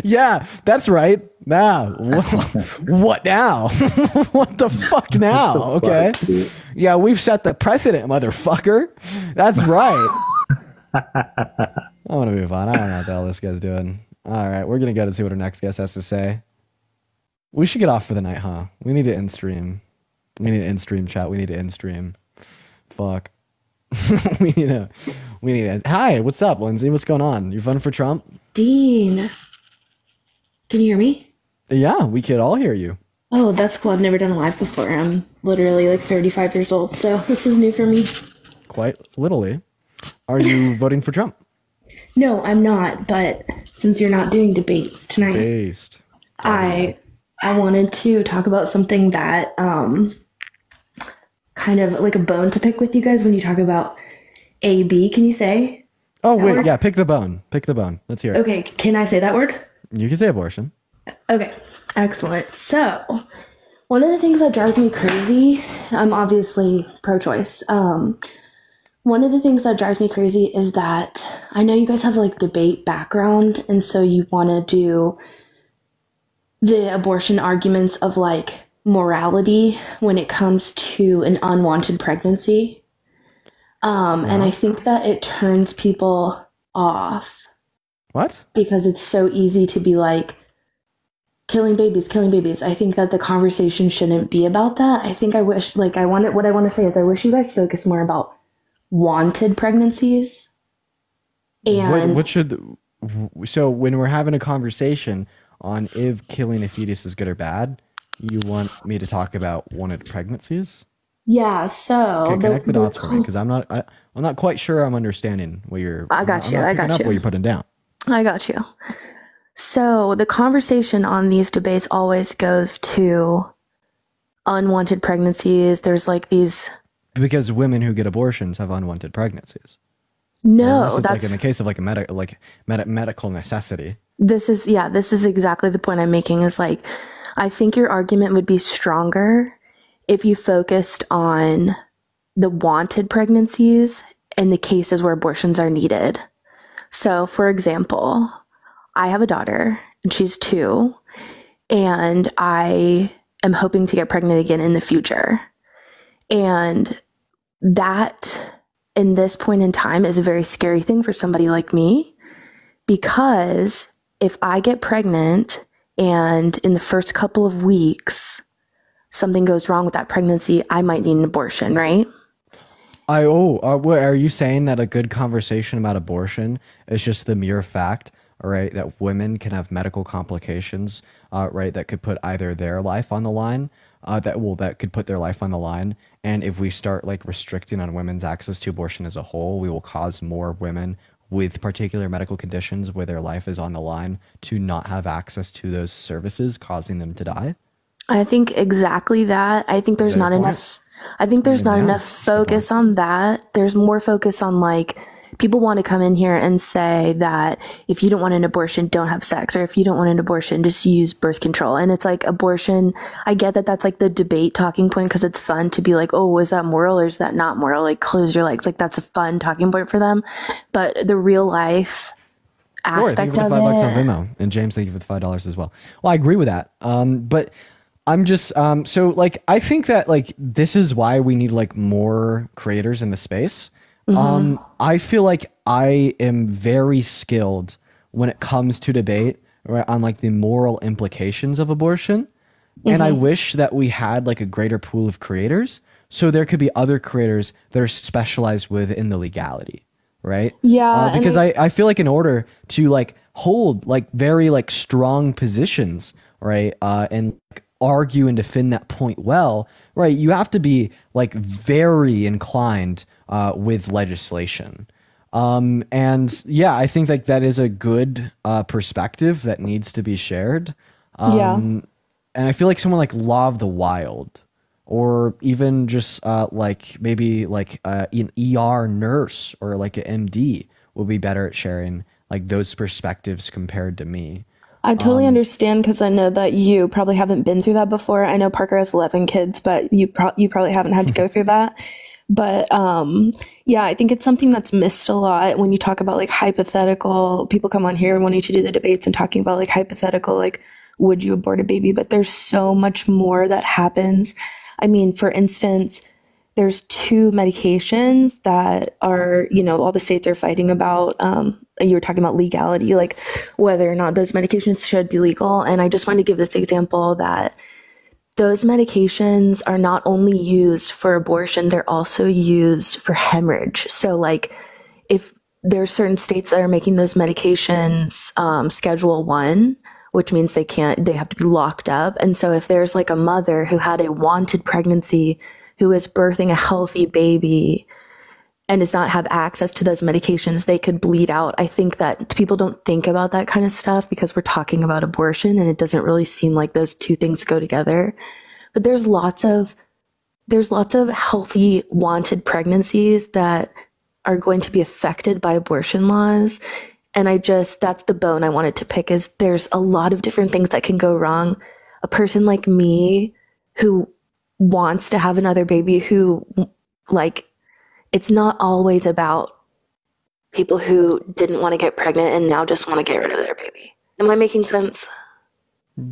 Yeah, that's right. Now, what now? What the fuck now? Okay. Yeah, we've set the precedent, motherfucker. That's right. I want to move on. I don't know what the hell this guy's doing. All right, we're going to go and see what our next guest has to say. We should get off for the night, huh? We need to end stream. We need to end stream, chat. We need to end stream. Fuck. we need to. Hi, what's up, Lindsay? What's going on? You voting for Trump? Dean, can you hear me? Yeah, we could all hear you. Oh, that's cool. I've never done a live before. I'm literally like 35 years old, so this is new for me. Quite literally. Are you voting for Trump? No, I'm not, but since you're not doing debates tonight, Based. I wanted to talk about something that kind of like a bone to pick with you guys when you talk about AB. Can you say? Oh, wait, word? Yeah, pick the bone. Pick the bone. Let's hear it. Okay, can I say that word? You can say abortion. Okay, excellent. So, one of the things that drives me crazy, I'm obviously pro-choice. One of the things that drives me crazy is that I know you guys have like debate background, and so you want to do the abortion arguments of like morality when it comes to an unwanted pregnancy. And I think that it turns people off. What? Because it's so easy to be like, killing babies. I think that the conversation shouldn't be about that. I think what I want to say is I wish you guys focus more about wanted pregnancies. And so when we're having a conversation on if killing a fetus is good or bad, you want me to talk about wanted pregnancies? Yeah, so okay, connect the dots for me, because I'm not quite sure I'm understanding what you're. I got you. What you're putting down. I got you. So the conversation on these debates always goes to unwanted pregnancies. There's like these because women who get abortions have unwanted pregnancies. No, that's like in the case of like a medical necessity. This is exactly the point I'm making. Is like, I think your argument would be stronger if you focused on the wanted pregnancies and the cases where abortions are needed. So, for example, I have a daughter and she's 2, and I am hoping to get pregnant again in the future. And that, in this point in time, is a very scary thing for somebody like me, because if I get pregnant and in the first couple of weeks something goes wrong with that pregnancy, I might need an abortion, right? Are you saying that a good conversation about abortion is just the mere fact, right, that women can have medical complications, right, that could put either their life on the line, that could put their life on the line, and if we start like restricting on women's access to abortion as a whole, we will cause more women with particular medical conditions where their life is on the line to not have access to those services, causing them to die? I think exactly that. I think there's not enough. I think there's not enough focus on that. There's more focus on like, people want to come in here and say that if you don't want an abortion, don't have sex, or if you don't want an abortion, just use birth control. And it's like abortion. I get that that's like the debate talking point because it's fun to be like, oh, is that moral or is that not moral? Like, close your legs. Like, that's a fun talking point for them. But the real life aspect of it. $5 on Venmo. And James, thank you for the $5 as well. Well, I agree with that. But I'm just so like I think that like this is why we need like more creators in the space. I feel like I am very skilled when it comes to debate, right, on like the moral implications of abortion. And I wish that we had like a greater pool of creators so there could be other creators that are specialized within the legality, right? Yeah. Because I feel like in order to like hold like very like strong positions, right, and like, argue and defend that point well, right, you have to be like very inclined with legislation. And yeah, I think like that is a good perspective that needs to be shared. And I feel like someone like Law of the Wild, or even just like maybe like an ER nurse or like an MD will be better at sharing like those perspectives compared to me. I totally understand, because I know that you probably haven't been through that before. I know Parker has 11 kids, but you probably haven't had to go through that. But yeah, I think it's something that's missed a lot when you talk about like hypothetical. People come on here wanting to do the debates and talking about like hypothetical, like, would you abort a baby? But there's so much more that happens. I mean, for instance, there's 2 medications that are, you know, all the states are fighting about. You were talking about legality, like whether or not those medications should be legal. And I just want to give this example that those medications are not only used for abortion, they're also used for hemorrhage. So like if there's certain states that are making those medications Schedule 1, which means they have to be locked up. And so if there's like a mother who had a wanted pregnancy, who is birthing a healthy baby and does not have access to those medications, they could bleed out. I think that people don't think about that kind of stuff because we're talking about abortion and it doesn't really seem like those 2 things go together. But there's lots of healthy wanted pregnancies that are going to be affected by abortion laws. And that's the bone I wanted to pick, is there's a lot of different things that can go wrong. A person like me who wants to have another baby, who like, it's not always about people who didn't want to get pregnant and now just want to get rid of their baby. Am I making sense?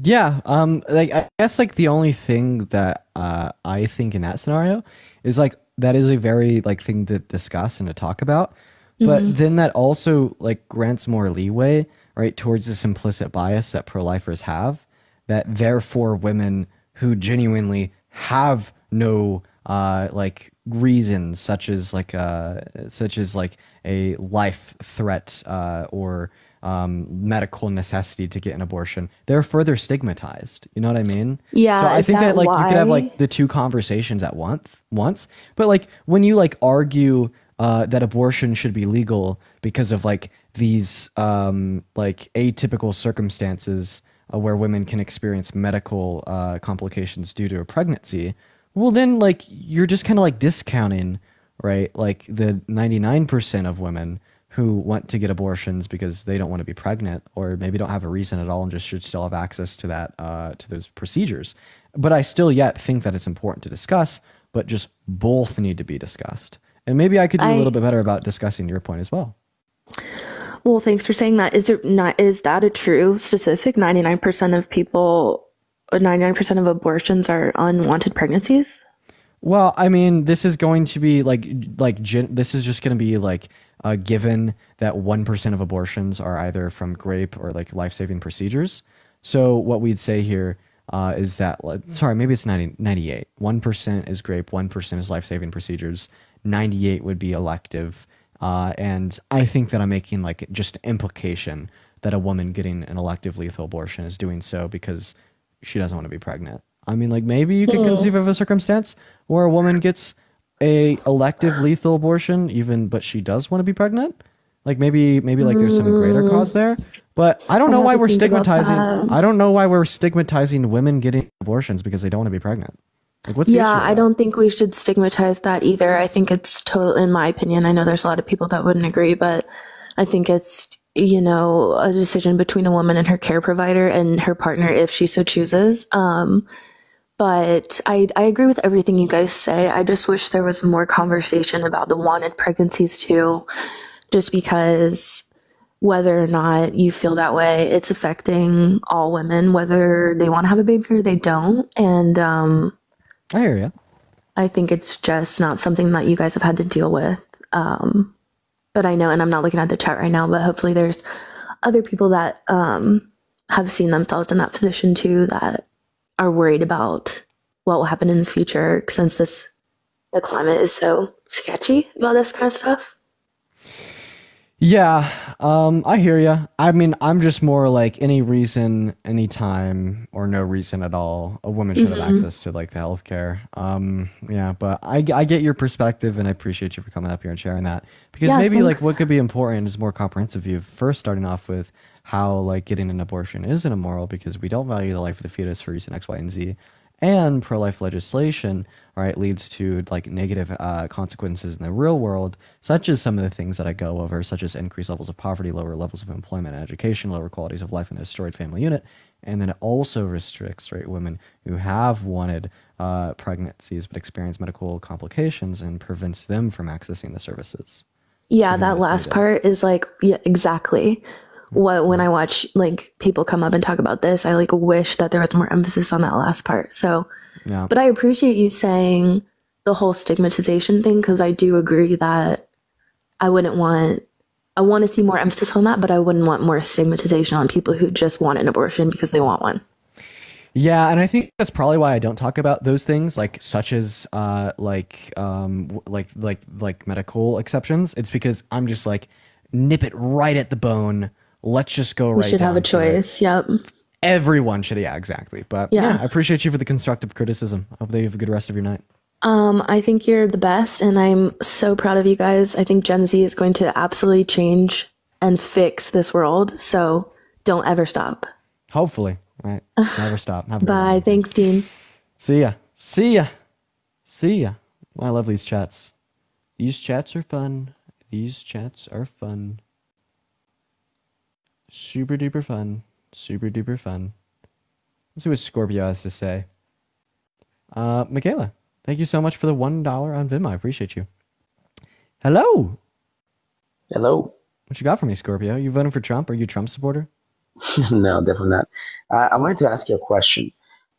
Yeah, like I guess like the only thing that I think in that scenario is like that is a very like thing to discuss and to talk about, but then that also like grants more leeway, right, towards this implicit bias that pro-lifers have, that therefore women who genuinely have no like reasons such as like a life threat or medical necessity to get an abortion, they're further stigmatized. You know what I mean? Yeah. So I think that like why? you could have like the 2 conversations at once. But like when you like argue that abortion should be legal because of like these like atypical circumstances where women can experience medical complications due to a pregnancy, well then like you're just kind of like discounting, right, like the 99% of women who want to get abortions because they don't want to be pregnant or maybe don't have a reason at all and just should still have access to that to those procedures. But I still yet think that it's important to discuss, but just both need to be discussed. And maybe I could do a little bit better about discussing your point as well. Well, thanks for saying that. Is that a true statistic? 99% of people, 99% of abortions are unwanted pregnancies? Well, I mean, this is going to be this is just going to be like given that 1% of abortions are either from grape or like life-saving procedures. So what we'd say here is that, sorry, maybe it's 98. 1% is grape, 1% is life-saving procedures, 98 would be elective. And I think that I'm making like just implication that a woman getting an elective lethal abortion is doing so because she doesn't want to be pregnant. I mean, like maybe you could conceive of a circumstance where a woman gets a elective lethal abortion but she does want to be pregnant. Like maybe like there's some greater cause there. But I don't know why we're stigmatizing. I don't know why we're stigmatizing women getting abortions because they don't want to be pregnant. Like, what's the issue with I that? don't think we should stigmatize that either. I think it's total, in my opinion. I know there's a lot of people that wouldn't agree, but I think it's, you know, a decision between a woman and her care provider and her partner if she so chooses. But I agree with everything you guys say. I just wish there was more conversation about the wanted pregnancies too, just because whether or not you feel that way, it's affecting all women, whether they want to have a baby or they don't. And I hear you. I think it's just not something that you guys have had to deal with. But I know, and I'm not looking at the chat right now, but hopefully there's other people that have seen themselves in that position too, that are worried about what will happen in the future since the climate is so sketchy about this kind of stuff. Yeah, I hear you. I mean, I'm just more like any reason, any time, or no reason at all, a woman should have access to like the healthcare. Yeah, but I get your perspective, and I appreciate you for coming up here and sharing that. Because maybe like what could be important is more comprehensive view. First, starting off with how like getting an abortion isn't immoral because we don't value the life of the fetus for reason X, Y, and Z. and pro-life legislation, right, leads to like negative consequences in the real world, such as some of the things that I go over, such as increased levels of poverty, lower levels of employment and education, lower qualities of life, and a destroyed family unit. And then it also restricts, right, women who have wanted pregnancies but experience medical complications and prevents them from accessing the services. Yeah, that last part is like, yeah, exactly. When I watch like people come up and talk about this, I like wish that there was more emphasis on that last part. So, yeah. But I appreciate you saying the whole stigmatization thing, because I do agree that I want to see more emphasis on that, but I wouldn't want more stigmatization on people who just want an abortion because they want one. Yeah, and I think that's probably why I don't talk about those things, like such as like medical exceptions. It's because I'm just like, nip it right at the bone. Let's just go right. We should have a choice. Yep. Everyone should. Yeah, exactly. But yeah, I appreciate you for the constructive criticism. I hope that you have a good rest of your night. I think you're the best, and I'm so proud of you guys. I think Gen Z is going to absolutely change and fix this world. So don't ever stop. Hopefully. Right. Never stop. Have a Bye. Thanks, Dean. See ya. See ya. See ya. Well, I love these chats. These chats are fun. These chats are fun. Super duper fun. Super duper fun. Let's see what Scorpio has to say. Michaela, thank you so much for the $1 on Venmo. I appreciate you. Hello. Hello. What you got for me, Scorpio? You voting for Trump? Are you a Trump supporter? No, definitely not. I wanted to ask you a question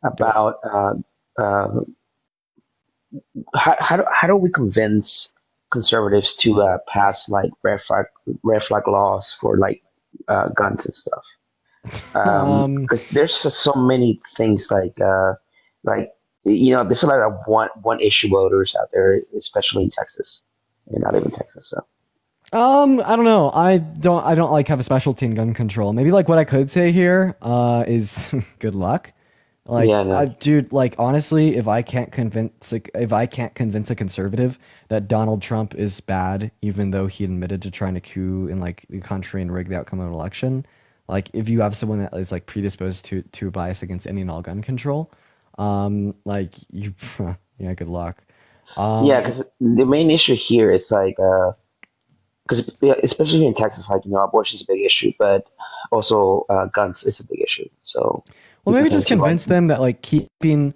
about how do we convince conservatives to pass like red flag laws for like guns and stuff? Because there's just so many things like there's a lot of one issue voters out there, especially in Texas. And I live in Texas, so. I don't know. I don't like have a specialty in gun control. Maybe like what I could say here is good luck. Like, Yeah, no. dude, like honestly, if I can't convince a conservative that Donald Trump is bad, even though he admitted to trying to coup in like the country and rig the outcome of an election, like if you have someone that is like predisposed to a bias against any and all gun control, like you, yeah, good luck. Yeah, because the main issue here is like, because especially in Texas, like abortion is a big issue, but also guns is a big issue. So, well, maybe just convince them that like keeping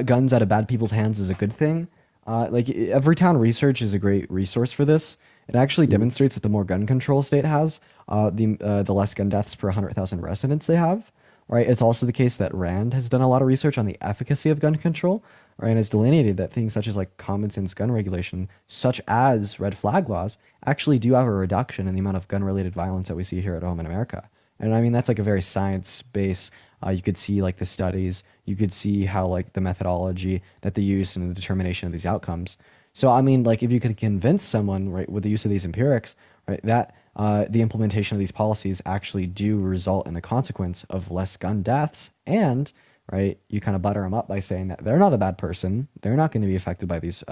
guns out of bad people's hands is a good thing. Like Everytown Research is a great resource for this. It actually demonstrates that the more gun control a state has, the less gun deaths per 100,000 residents they have. Right. It's also the case that RAND has done a lot of research on the efficacy of gun control, right, and has delineated that things such as like common sense gun regulation, such as red flag laws, actually do have a reduction in the amount of gun-related violence that we see here at home in America. And I mean, that's like a very science-based. You could see like the studies, you could see how like the methodology that they use in the determination of these outcomes. So I mean, like if you could convince someone, right, with the use of these empirics, right, that the implementation of these policies actually do result in the consequence of less gun deaths, and right, you kind of butter them up by saying that they're not a bad person, they're not going to be affected by these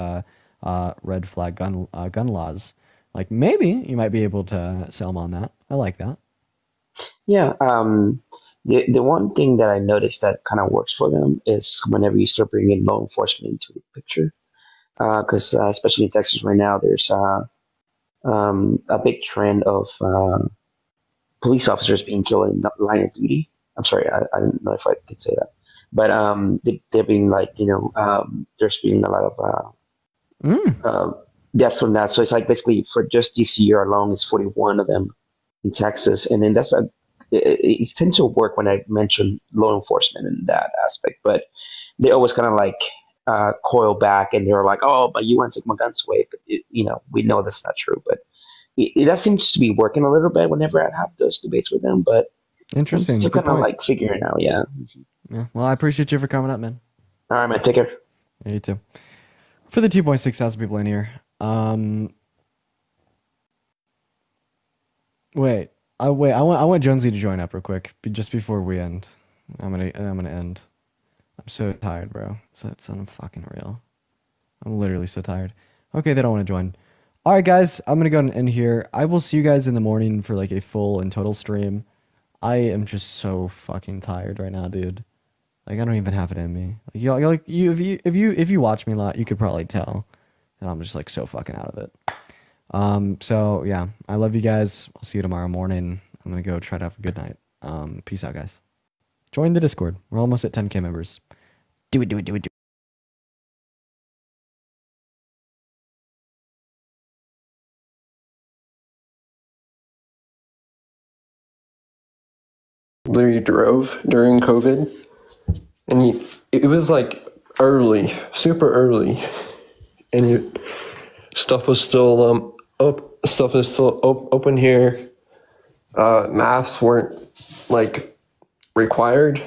red flag gun laws. Like maybe you might be able to sell them on that. I like that. Yeah. The one thing that I noticed that kind of works for them is whenever you start bringing law enforcement into the picture, because especially in Texas right now, there's a big trend of police officers being killed in the line of duty. I'm sorry, I don't know if I could say that, but they've been like there's been a lot of deaths from that. So it's like basically for just this year alone, it's 41 of them in Texas, and then it tends to work when I mention law enforcement in that aspect, but they always kind of like coil back, and they're like, "Oh, but you want to take my guns away." But we know that's not true. But that seems to be working a little bit whenever I have those debates with them. But interesting. I'm still kind of like figuring it out. Yeah. Yeah. Well, I appreciate you for coming up, man. All right, man. Take care. Yeah, you too. For the 2,600 people in here, wait. I want Jonesy to join up real quick, just before we end. I'm gonna end. I'm so tired, bro. It's unfucking real. I'm literally so tired. Okay, they don't want to join. All right, guys, I'm gonna go and end here. I will see you guys in the morning for like a full and total stream. I am just so fucking tired right now, dude. Like I don't even have it in me. Like if you watch me a lot, you could probably tell that I'm just like so fucking out of it. So yeah, I love you guys. I'll see you tomorrow morning. I'm gonna go try to have a good night. Peace out, guys. Join the Discord. We're almost at 10K members. Do it. Literally drove during COVID, and it was like early, super early, and stuff was still open here. Masks weren't like required.